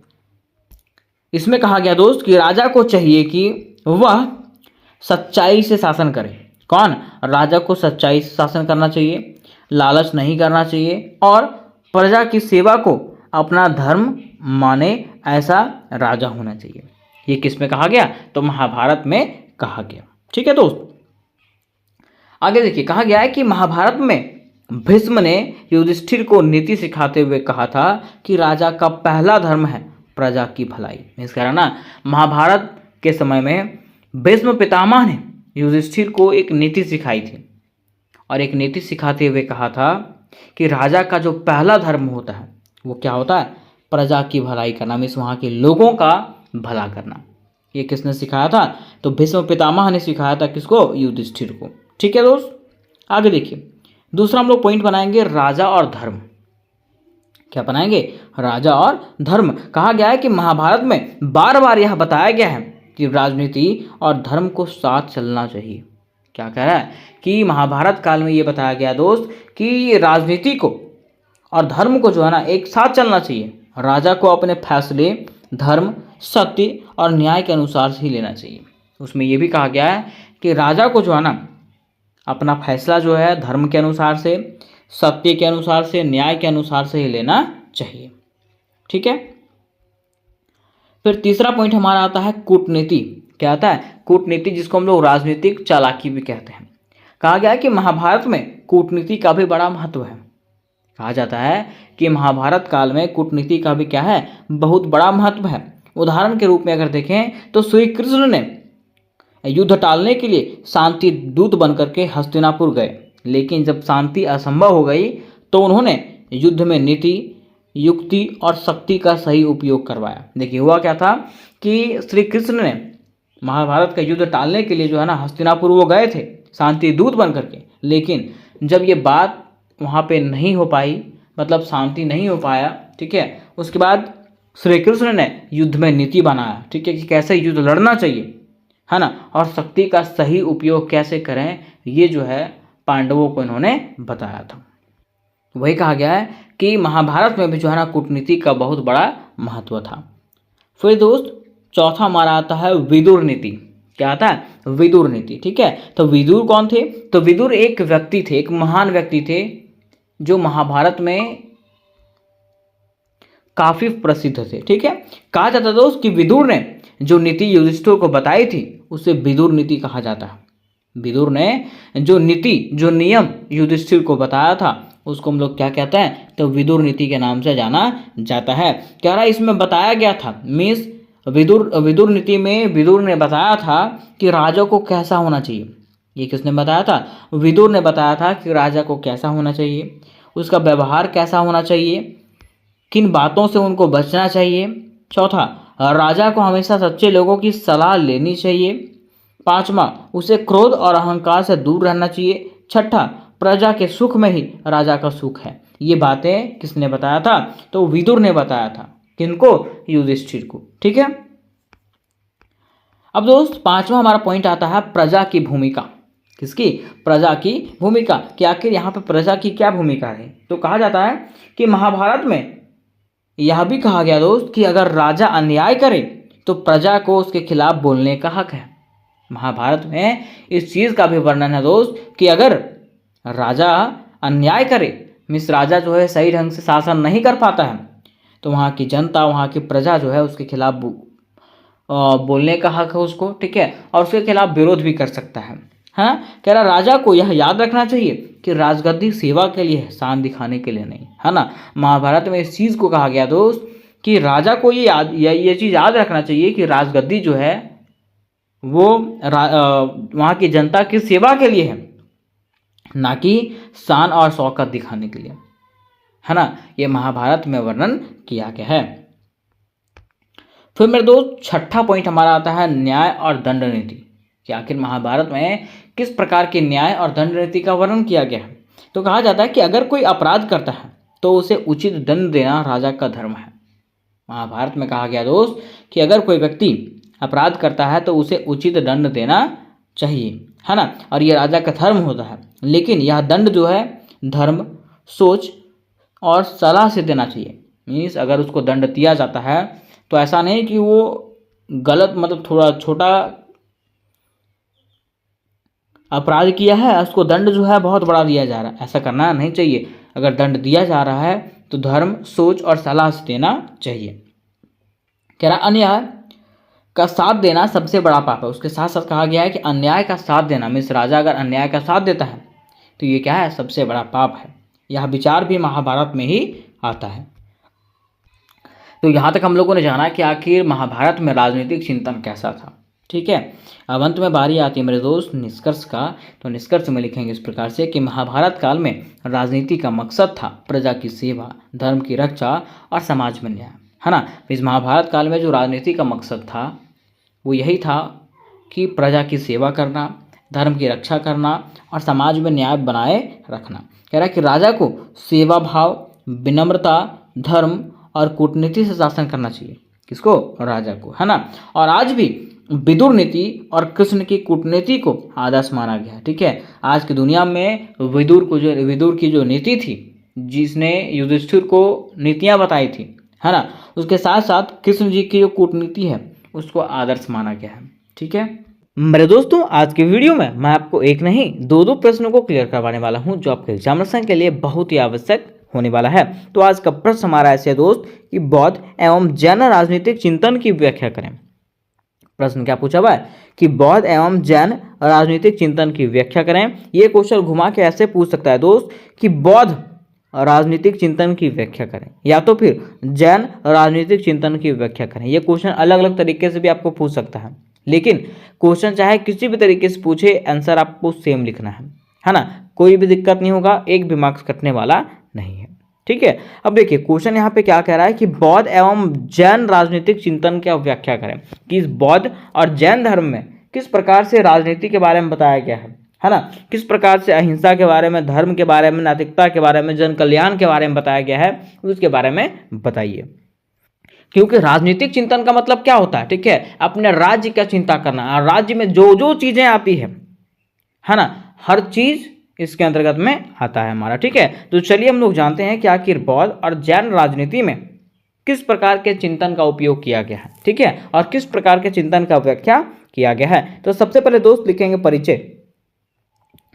Speaker 1: इसमें कहा गया दोस्त कि राजा को चाहिए कि वह सच्चाई से शासन करे। कौन, राजा को सच्चाई से शासन करना चाहिए, लालच नहीं करना चाहिए और प्रजा की सेवा को अपना धर्म माने, ऐसा राजा होना चाहिए। ये किस में कहा गया, तो महाभारत में कहा गया। ठीक है दोस्त, आगे देखिए कहा गया है कि महाभारत में भीष्म ने युधिष्ठिर को नीति सिखाते हुए कहा था कि राजा का पहला धर्म है प्रजा की भलाई। इस कारण ना महाभारत के समय में भीष्म पितामह ने युधिष्ठिर को एक नीति सिखाई थी और एक नीति सिखाते हुए कहा था कि राजा का जो पहला धर्म होता है वो क्या होता है, प्रजा की भलाई करना मीन्स वहाँ के लोगों का भला करना। ये किसने सिखाया था? तो भीष्म पितामह ने सिखाया था किसको? युधिष्ठिर को। ठीक है दोस्त, आगे देखिए, दूसरा हम लोग पॉइंट बनाएंगे राजा और धर्म। क्या बनाएंगे? राजा और धर्म। कहा गया है कि महाभारत में बार बार यह बताया गया है कि राजनीति और धर्म को साथ चलना चाहिए। क्या कह रहा है? कि महाभारत काल में ये बताया गया दोस्त कि राजनीति को और धर्म को जो है ना एक साथ चलना चाहिए। राजा को अपने फैसले धर्म, सत्य और न्याय के अनुसार से ही लेना चाहिए। उसमें यह भी कहा गया है कि राजा को जो है ना अपना फैसला जो है धर्म के अनुसार से, सत्य के अनुसार से, न्याय के अनुसार से ही लेना चाहिए। ठीक है, फिर तीसरा पॉइंट हमारा आता है कूटनीति। क्या आता है? कूटनीति, जिसको हम लोग राजनीतिक चालाकी भी कहते हैं। कहा गया है कि महाभारत में कूटनीति का भी बड़ा महत्व है। कहा जाता है कि महाभारत काल में कूटनीति का भी क्या है? बहुत बड़ा महत्व है। उदाहरण के रूप में अगर देखें तो श्री कृष्ण ने युद्ध टालने के लिए शांति दूत बनकर के हस्तिनापुर गए, लेकिन जब शांति असंभव हो गई तो उन्होंने युद्ध में नीति, युक्ति और शक्ति का सही उपयोग करवाया। देखिए हुआ क्या था कि श्री कृष्ण ने महाभारत का युद्ध टालने के लिए जो है ना हस्तिनापुर वो गए थे शांति दूत बन करके, लेकिन जब ये बात वहाँ पे नहीं हो पाई, मतलब शांति नहीं हो पाया, ठीक है, उसके बाद श्री कृष्ण ने युद्ध में नीति बनाया, ठीक है, कि कैसे युद्ध लड़ना चाहिए, है ना, और शक्ति का सही उपयोग कैसे करें, ये जो है पांडवों को इन्होंने बताया था। वही कहा गया है कि महाभारत में भी जो है ना कूटनीति का बहुत बड़ा महत्व था। फिर दोस्त चौथा हमारा आता है विदुर नीति। क्या आता है? विदुर नीति। ठीक है, तो विदुर कौन थे? तो विदुर एक व्यक्ति थे, एक महान व्यक्ति थे जो महाभारत में काफी प्रसिद्ध थे। ठीक है, कहा जाता है दोस्त कि विदुर ने जो नीति युधिष्ठिर को बताई थी उसे विदुर नीति कहा जाता है। विदुर ने जो नीति, जो नियम युधिष्ठिर को बताया था उसको हम लोग क्या कहते हैं? तो विदुर नीति के नाम से जाना जाता है। क्या रहा इसमें बताया गया था? मीन्स विदुर नीति में विदुर ने बताया था कि राजा को कैसा होना चाहिए। ये किसने बताया था? विदुर ने बताया था कि राजा को कैसा होना चाहिए, उसका व्यवहार कैसा होना चाहिए, किन बातों से उनको बचना चाहिए। चौथा, राजा को हमेशा सच्चे लोगों की सलाह लेनी चाहिए। पांचवा, उसे क्रोध और अहंकार से दूर रहना चाहिए। छठा, प्रजा के सुख में ही राजा का सुख है। ये बातें किसने बताया था? तो विदुर ने बताया था। किनको? युधिष्ठिर को। ठीक है, अब दोस्त पांचवा हमारा पॉइंट आता है प्रजा की भूमिका। किसकी? प्रजा की भूमिका। कि आखिर यहाँ पे प्रजा की क्या भूमिका है? तो कहा जाता है कि महाभारत में यह भी कहा गया दोस्त कि अगर राजा अन्याय करे तो प्रजा को उसके खिलाफ बोलने का हक है। महाभारत में इस चीज का भी वर्णन है दोस्त कि अगर राजा अन्याय करे, मीन्स राजा जो है सही ढंग से शासन नहीं कर पाता है, तो वहाँ की जनता, वहाँ की प्रजा जो है उसके खिलाफ बोलने का हक है उसको। ठीक है, और उसके खिलाफ विरोध भी कर सकता है। हाँ, कह रहा राजा को यह याद रखना चाहिए कि राजगद्दी सेवा के लिए है, शान दिखाने के लिए नहीं, है ना। महाभारत में इस चीज़ को कहा गया दोस्त कि राजा को ये चीज़ याद रखना चाहिए कि राजगद्दी जो है वो वहाँ की जनता की सेवा के लिए है, ना कि शान और शौकत दिखाने के लिए, है ना। ये महाभारत में वर्णन किया गया है। फिर मेरे दोस्त छठा पॉइंट हमारा आता है न्याय और दंड नीति। कि आखिर महाभारत में किस प्रकार के न्याय और दंड नीति का वर्णन किया गया है? तो कहा जाता है कि अगर कोई अपराध करता है तो उसे उचित दंड देना राजा का धर्म है। महाभारत में कहा गया दोस्त कि अगर कोई व्यक्ति अपराध करता है तो उसे उचित दंड देना चाहिए, है ना, और ये राजा का धर्म होता है। लेकिन यह दंड जो है धर्म, सोच और सलाह से देना चाहिए। मीन्स अगर उसको दंड दिया जाता है तो ऐसा नहीं कि वो गलत, मतलब थोड़ा छोटा अपराध किया है उसको दंड जो है बहुत बड़ा दिया जा रहा है, ऐसा करना नहीं चाहिए। अगर दंड दिया जा रहा है तो धर्म, सोच और सलाह से देना चाहिए। कह रहा अन्याय का साथ देना सबसे बड़ा पाप है। उसके साथ साथ कहा गया है कि अन्याय का साथ देना, मीन्स राजा अगर अन्याय का साथ देता है तो ये क्या है? सबसे बड़ा पाप है। यह विचार भी महाभारत में ही आता है। तो यहाँ तक हम लोगों ने जाना कि आखिर महाभारत में राजनीतिक चिंतन कैसा था। ठीक है, अब अंत में बारी आती है मेरे दोस्त निष्कर्ष का। तो निष्कर्ष में लिखेंगे इस प्रकार से कि महाभारत काल में राजनीति का मकसद था प्रजा की सेवा, धर्म की रक्षा और समाज में न्याय, है ना। इस महाभारत काल में जो राजनीति का मकसद था वो यही था कि प्रजा की सेवा करना, धर्म की रक्षा करना और समाज में न्याय बनाए रखना। कह रहा है कि राजा को सेवा भाव, विनम्रता, धर्म और कूटनीति से शासन करना चाहिए। किसको? राजा को, है ना। और आज भी विदुर नीति और कृष्ण की कूटनीति को आदर्श माना गया है। ठीक है, आज की दुनिया में विदुर की जो नीति थी, जिसने युधिष्ठिर को नीतियां बताई थी, है ना, उसके साथ साथ कृष्ण जी की जो कूटनीति है उसको आदर्श माना गया है। ठीक है मेरे दोस्तों, आज की वीडियो में मैं आपको एक नहीं दो प्रश्नों को क्लियर करवाने वाला हूं, जो आपके एग्जामिनेशन के लिए बहुत ही आवश्यक होने वाला है। तो आज का प्रश्न हमारा ऐसे है दोस्त कि बौद्ध एवं जैन राजनीतिक चिंतन की व्याख्या करें। प्रश्न क्या पूछा हुआ है कि बौद्ध एवं जैन राजनीतिक चिंतन की व्याख्या करें। ये क्वेश्चन घुमा के ऐसे पूछ सकता है दोस्त कि बौद्ध राजनीतिक चिंतन की व्याख्या करें या तो फिर जैन राजनीतिक चिंतन की व्याख्या करें। ये क्वेश्चन अलग अलग तरीके से भी आपको पूछ सकता है, लेकिन क्वेश्चन चाहे किसी भी तरीके से पूछे, आंसर आपको सेम लिखना है ना। कोई भी दिक्कत नहीं होगा, एक भी मार्क्स कटने वाला नहीं है। ठीक है, अब देखिए क्वेश्चन यहाँ पे क्या कह रहा है कि बौद्ध एवं जैन राजनीतिक चिंतन की व्याख्या करें कि इस बौद्ध और जैन धर्म में किस प्रकार से राजनीति के बारे में बताया गया है ना, किस प्रकार से अहिंसा के बारे में, धर्म के बारे में, नैतिकता के बारे में, जन कल्याण के बारे में बताया गया है, उसके बारे में बताइए। क्योंकि राजनीतिक चिंतन का मतलब क्या होता है? ठीक है, अपने राज्य का चिंता करना, राज्य में जो जो चीजें आती है ना, हर चीज इसके अंतर्गत में आता है हमारा। ठीक है, तो चलिए हम लोग जानते हैं कि आखिर बौद्ध और जैन राजनीति में किस प्रकार के चिंतन का उपयोग किया गया है। ठीक है, और किस प्रकार के चिंतन का व्याख्या किया गया है। तो सबसे पहले दोस्त लिखेंगे परिचय।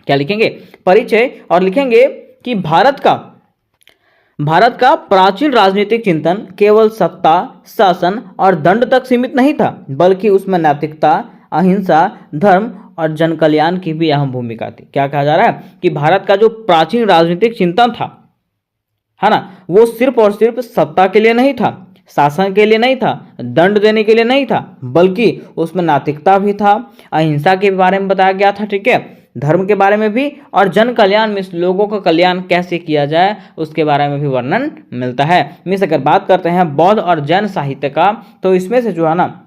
Speaker 1: क्या लिखेंगे? परिचय। और लिखेंगे कि भारत का प्राचीन राजनीतिक चिंतन केवल सत्ता, शासन और दंड तक सीमित नहीं था, बल्कि उसमें नैतिकता, अहिंसा, धर्म और जन कल्याण की भी अहम भूमिका थी। क्या कहा जा रहा है कि भारत का जो प्राचीन राजनीतिक चिंतन था, है ना, वो सिर्फ और सिर्फ सत्ता के लिए नहीं था, शासन के लिए नहीं था, दंड देने के लिए नहीं था, बल्कि उसमें नैतिकता भी था, अहिंसा के बारे में बताया गया था। ठीक है, धर्म के बारे में भी, और जन कल्याण में लोगों का कल्याण कैसे किया जाए उसके बारे में भी वर्णन मिलता है। मिस अगर बात करते हैं बौद्ध और जैन साहित्य का, तो इसमें से जो है ना,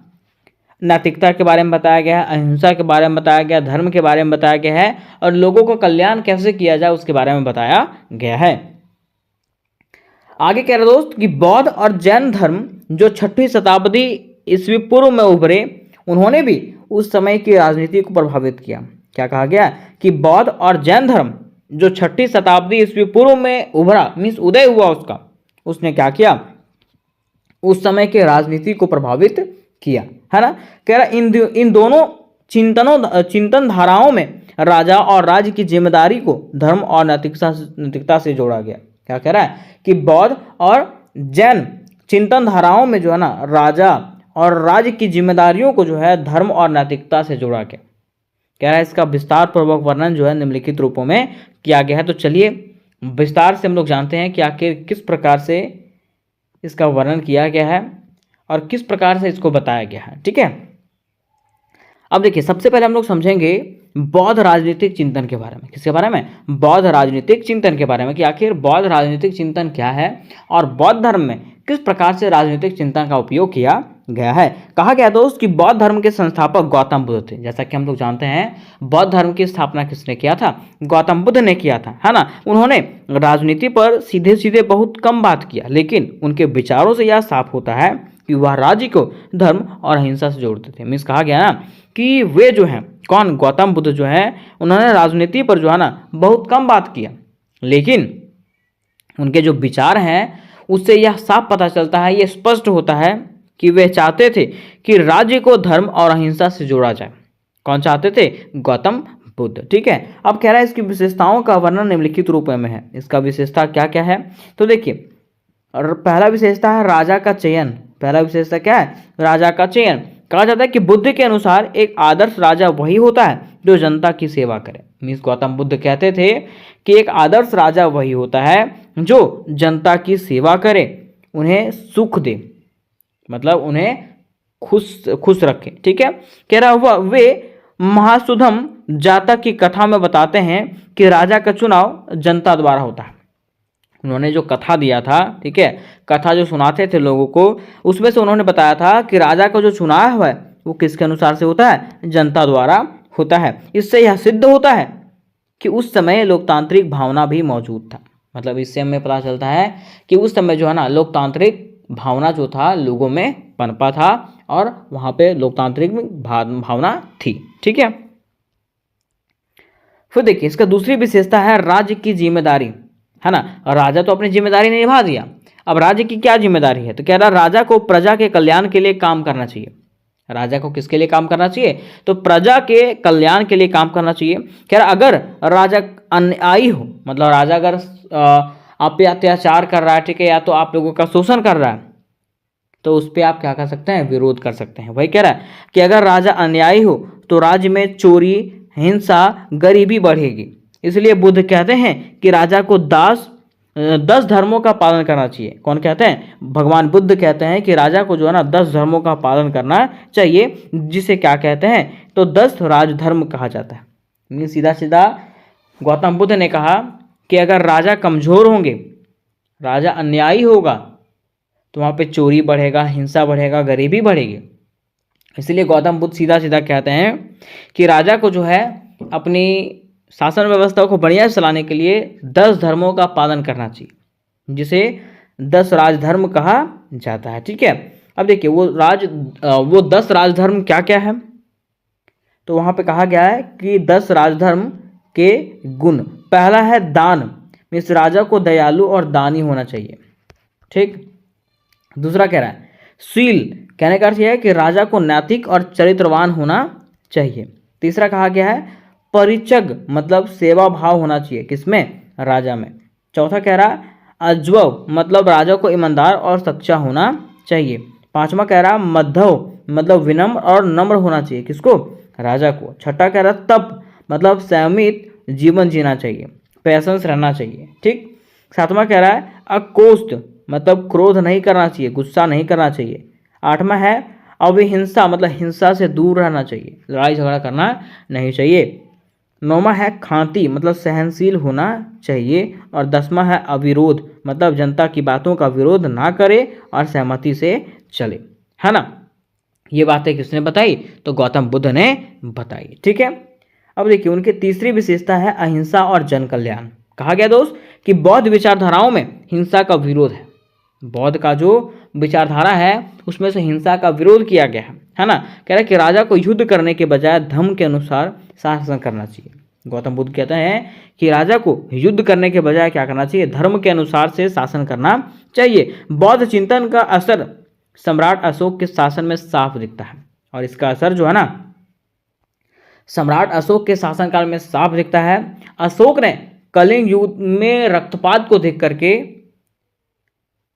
Speaker 1: नैतिकता के बारे में बताया गया है, अहिंसा के बारे में बताया गया, धर्म के बारे में बताया गया है, और लोगों का कल्याण कैसे किया जाए उसके बारे में बताया गया है। आगे कह रहे दोस्त कि बौद्ध और जैन धर्म जो 6वीं शताब्दी ईस्वी पूर्व में उभरे, उन्होंने भी उस समय की राजनीति को प्रभावित किया। क्या कहा गया कि बौद्ध और जैन धर्म जो 6वीं शताब्दी ईस्वी पूर्व में उभरा, मीन्स उदय हुआ उसका, उसने क्या किया? उस समय के राजनीति को प्रभावित किया, है ना। कह रहा इन दोनों चिंतन धाराओं में राजा और राज्य की जिम्मेदारी को धर्म और नैतिकता से जोड़ा गया। क्या कह रहा है कि बौद्ध और जैन चिंतन धाराओं में जो है ना, राजा और राज्य की जिम्मेदारियों को जो है धर्म और नैतिकता से जोड़ा गया। कह रहा है इसका विस्तार पूर्वक वर्णन जो है निम्नलिखित रूपों में किया गया है। तो चलिए विस्तार से हम लोग जानते हैं कि आखिर किस प्रकार से इसका वर्णन किया गया है और किस प्रकार से इसको बताया गया है। ठीक है, अब देखिए सबसे पहले हम लोग समझेंगे बौद्ध राजनीतिक चिंतन के बारे में। किसके बारे में? बौद्ध राजनीतिक चिंतन के बारे में, कि आखिर बौद्ध राजनीतिक चिंतन क्या है और बौद्ध धर्म में किस प्रकार से राजनीतिक चिंतन का उपयोग किया गया है। कहा गया दोस्त कि बौद्ध धर्म के संस्थापक गौतम बुद्ध थे। जैसा कि हम लोग जानते हैं बौद्ध धर्म की स्थापना किसने किया था? गौतम बुद्ध ने किया था, है ना। उन्होंने राजनीति पर सीधे सीधे बहुत कम बात किया, लेकिन उनके विचारों से यह साफ होता है कि वह राज्य को धर्म और अहिंसा से जोड़ते थे। मीन्स कहा गया ना कि वे जो हैं, कौन? गौतम बुद्ध जो है, उन्होंने राजनीति पर जो है ना बहुत कम बात किया, लेकिन उनके जो विचार हैं उससे यह साफ पता चलता है, यह स्पष्ट होता है कि वे चाहते थे कि राज्य को धर्म और अहिंसा से जोड़ा जाए। कौन चाहते थे? गौतम बुद्ध। ठीक है, अब कह रहा है इसकी विशेषताओं का वर्णन निम्नलिखित रूप में है। इसका विशेषता क्या क्या है? तो देखिए, और पहला विशेषता है राजा का चयन। पहला विशेषता क्या है? राजा का चयन। कहा जाता है कि बुद्ध के अनुसार एक आदर्श राजा वही होता है जो जनता की सेवा करे। मीन्स गौतम बुद्ध कहते थे कि एक आदर्श राजा वही होता है जो जनता की सेवा करे, उन्हें सुख दे, मतलब उन्हें खुश रखे। ठीक है, कह रहा हुआ वे महासुधम जातक की कथा में बताते हैं कि राजा का चुनाव जनता द्वारा होता है। उन्होंने जो कथा दिया था, ठीक है, कथा जो सुनाते थे लोगों को, उसमें से उन्होंने बताया था कि राजा का जो चुनाव है वो किसके अनुसार से होता है? जनता द्वारा होता है। इससे यह सिद्ध होता है कि उस समय लोकतांत्रिक भावना भी मौजूद था। मतलब इससे हमें पता चलता है कि उस समय जो है ना लोकतांत्रिक भावना जो था लोगों में पनपा था और वहाँ पे लोकतांत्रिक भावना थी। ठीक है, फिर देखिए इसका दूसरी विशेषता है राज्य की जिम्मेदारी, है ना। राजा तो अपनी जिम्मेदारी निभा दिया, अब राज्य की क्या जिम्मेदारी है? तो कह रहा राजा को प्रजा के कल्याण के लिए काम करना चाहिए। राजा को किसके लिए काम करना चाहिए? तो प्रजा के कल्याण के लिए काम करना चाहिए। कह रहा अगर राजा अन्यायी हो, मतलब राजा अगर आप पे अत्याचार कर रहा है, ठीक है, या तो आप लोगों का शोषण कर रहा है, तो उस पर आप क्या कर सकते हैं? विरोध कर सकते हैं। वही कह रहा है कि अगर राजा अन्यायी हो तो राज्य में चोरी, हिंसा, गरीबी बढ़ेगी। इसलिए बुद्ध कहते हैं कि राजा को 10 धर्मों का पालन करना चाहिए। कौन कहते हैं? भगवान बुद्ध कहते हैं कि राजा को जो है ना 10 धर्मों का पालन करना चाहिए, जिसे क्या कहते हैं? तो 10 राजधर्म कहा जाता है। सीधा सीधा गौतम बुद्ध ने कहा कि अगर राजा कमजोर होंगे, राजा अन्यायी होगा, तो वहाँ पे चोरी बढ़ेगा, हिंसा बढ़ेगा, गरीबी बढ़ेगी। इसलिए गौतम बुद्ध सीधा सीधा कहते हैं कि राजा को जो है अपनी शासन व्यवस्था को बढ़िया से चलाने के लिए 10 धर्मों का पालन करना चाहिए, जिसे 10 राजधर्म कहा जाता है। ठीक है, अब देखिए वो 10 राजधर्म क्या क्या है? तो वहाँ पे कहा गया है कि 10 राजधर्म के गुण। पहला है दान, इस राजा को दयालु और दानी होना चाहिए। ठीक, दूसरा कह रहा है शील, कहने का अर्थ यह है कि राजा को नैतिक और चरित्रवान होना चाहिए। तीसरा कहा गया है परिचग, मतलब सेवा भाव होना चाहिए, किसमें? राजा में। चौथा कह रहा है अज्वव, मतलब राजा को ईमानदार और सच्चा होना चाहिए। पांचवा कह रहा मद्धव, मतलब विनम्र और नम्र होना चाहिए, किसको? राजा को। छठा कह रहा तप, मतलब संयमित जीवन जीना चाहिए, पैशंस रहना चाहिए। ठीक, सातवां कह रहा है अकोष्ठ, मतलब क्रोध नहीं करना चाहिए, गुस्सा नहीं करना चाहिए। आठवां है अविहिंसा, मतलब हिंसा से दूर रहना चाहिए, लड़ाई झगड़ा करना नहीं चाहिए। नौवां है खांति, मतलब सहनशील होना चाहिए। और 10वां है अविरोध, मतलब जनता की बातों का विरोध ना करे और सहमति से चले, है ना। ये बातें किसने बताई? तो गौतम बुद्ध ने बताई। ठीक है, अब देखिए उनकी तीसरी विशेषता है अहिंसा और जन कल्याण। कहा गया दोस्त कि बौद्ध विचारधाराओं में हिंसा का विरोध है। बौद्ध का जो विचारधारा है उसमें से हिंसा का विरोध किया गया है ना। कह रहा है कि राजा को युद्ध करने के बजाय धर्म के अनुसार शासन करना चाहिए। गौतम बुद्ध कहते हैं कि राजा को युद्ध करने के बजाय क्या करना चाहिए? धर्म के अनुसार से शासन करना चाहिए। बौद्ध चिंतन का असर सम्राट अशोक के शासन में साफ दिखता है, और इसका असर जो है ना सम्राट अशोक के शासनकाल में साफ दिखता है। अशोक ने कलिंग युद्ध में रक्तपात को देख करके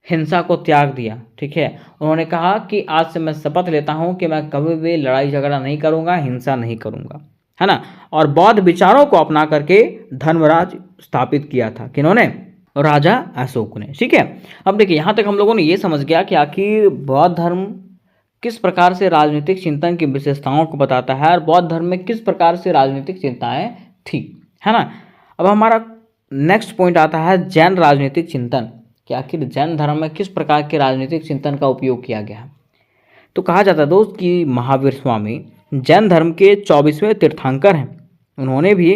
Speaker 1: हिंसा को त्याग दिया। ठीक है, उन्होंने कहा कि आज से मैं शपथ लेता हूं कि मैं कभी भी लड़ाई झगड़ा नहीं करूंगा, हिंसा नहीं करूंगा, है ना। और बौद्ध विचारों को अपना करके धर्मराज स्थापित किया था। किन्होंने? राजा अशोक ने। ठीक है, अब देखिए यहाँ तक हम लोगों ने ये समझ गया कि आखिर बौद्ध धर्म किस प्रकार से राजनीतिक चिंतन की विशेषताओं को बताता है और बौद्ध धर्म में किस प्रकार से राजनीतिक चिंताएं थी, है ना। अब हमारा नेक्स्ट पॉइंट आता है जैन राजनीतिक चिंतन, कि आखिर जैन धर्म में किस प्रकार के राजनीतिक चिंतन का उपयोग किया गया है। तो कहा जाता है दोस्त कि महावीर स्वामी जैन धर्म के 24वें तीर्थंकर हैं। उन्होंने भी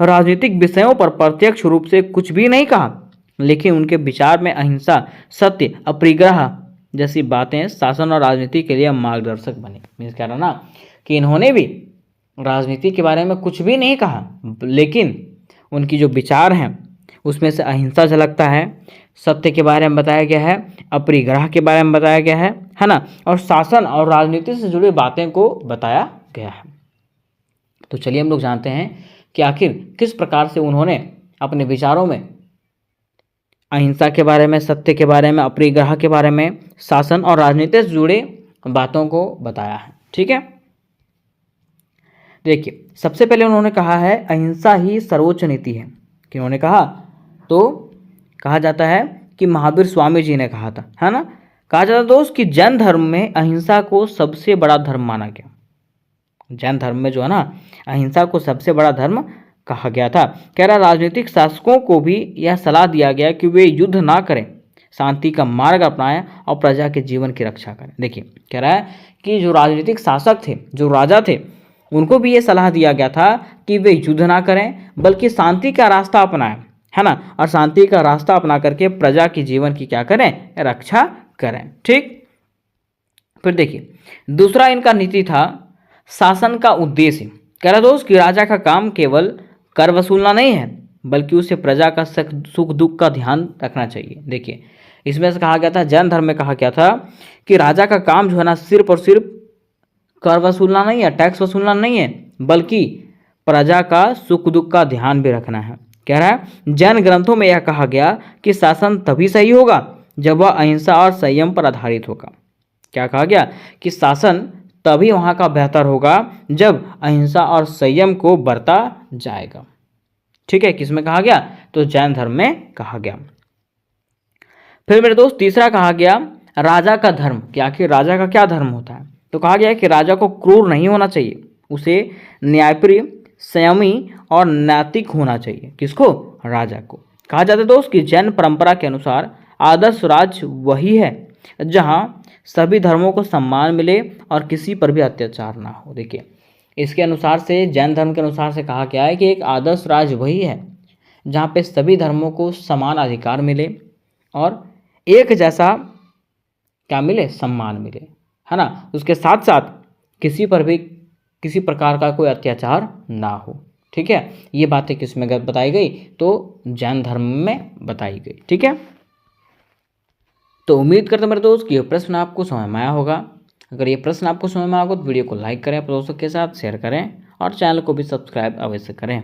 Speaker 1: राजनीतिक विषयों पर प्रत्यक्ष रूप से कुछ भी नहीं कहा, लेकिन उनके विचार में अहिंसा, सत्य, अपरिग्रह जैसी बातें शासन और राजनीति के लिए मार्गदर्शक बने। मीन्स कह रहा ना कि इन्होंने भी राजनीति के बारे में कुछ भी नहीं कहा, लेकिन उनकी जो विचार हैं उसमें से अहिंसा झलकता है, सत्य के बारे में बताया गया है, अपरिग्रह के बारे में बताया गया है ना, और शासन और राजनीति से जुड़ी बातें को बताया गया है। तो चलिए हम लोग जानते हैं कि आखिर किस प्रकार से उन्होंने अपने विचारों में अहिंसा के बारे में, सत्य के बारे में, अपरिग्रह के बारे में, शासन और राजनीति से जुड़े बातों को बताया है। ठीक है, देखिए सबसे पहले उन्होंने कहा है अहिंसा ही सर्वोच्च नीति है। किन्होंने कहा? तो कहा जाता है कि महावीर स्वामी जी ने कहा था, है ना। कहा जाता है दोस्त कि जैन धर्म में अहिंसा को सबसे बड़ा धर्म माना गया। जैन धर्म में जो है ना अहिंसा को सबसे बड़ा धर्म कहा गया था। कह रहा राजनीतिक शासकों को भी यह सलाह दिया गया कि वे युद्ध ना करें, शांति का मार्ग अपनाएं और प्रजा के जीवन की रक्षा करें। देखिए कह रहा है कि जो राजनीतिक शासक थे, जो राजा थे, उनको भी ये सलाह दिया गया था कि वे युद्ध ना करें बल्कि शांति का रास्ता अपनाएं, है ना, और शांति का रास्ता अपना करके प्रजा के जीवन की क्या करें, रक्षा करें। ठीक, फिर देखिए दूसरा इनका नीति था शासन का उद्देश्य। कह रहा दोस्त कि राजा का काम केवल कर वसूलना नहीं है बल्कि उसे प्रजा का सुख दुख का ध्यान रखना चाहिए। देखिए इसमें से कहा गया था, जैन धर्म में कहा गया था कि राजा का काम जो है ना सिर्फ और सिर्फ कर वसूलना नहीं है, टैक्स वसूलना नहीं है, बल्कि प्रजा का सुख दुख का ध्यान भी रखना है। कह रहा है जैन ग्रंथों में यह कहा गया कि शासन तभी सही होगा जब वह अहिंसा और संयम पर आधारित होगा। क्या कहा गया कि शासन तभी वहाँ का बेहतर होगा जब अहिंसा और संयम को बरता जाएगा। ठीक है, किसमें कहा गया, तो जैन धर्म में कहा गया। फिर मेरे दोस्त तीसरा कहा गया राजा का धर्म, कि आखिर राजा का क्या धर्म होता है। तो कहा गया है कि राजा को क्रूर नहीं होना चाहिए, उसे न्यायप्रिय, संयमी और नैतिक होना चाहिए। किसको, राजा को। कहा जाता है दोस्त कि जैन परंपरा के अनुसार आदर्श राज्य वही है जहां सभी धर्मों को सम्मान मिले और किसी पर भी अत्याचार ना हो। देखिए इसके अनुसार से, जैन धर्म के अनुसार से कहा गया है कि एक आदर्श राज्य वही है जहाँ पे सभी धर्मों को समान अधिकार मिले और एक जैसा क्या मिले, सम्मान मिले, है ना। उसके साथ साथ किसी पर भी किसी प्रकार का कोई अत्याचार ना हो। ठीक है, ये बातें किस में बताई गई, तो जैन धर्म में बताई गई। ठीक है, तो उम्मीद करते मेरे दोस्त कि ये प्रश्न आपको समझ में आया होगा। अगर ये प्रश्न आपको समझ में आया हो तो वीडियो को लाइक करें, अपने दोस्तों के साथ शेयर करें और चैनल को भी सब्सक्राइब अवश्य करें।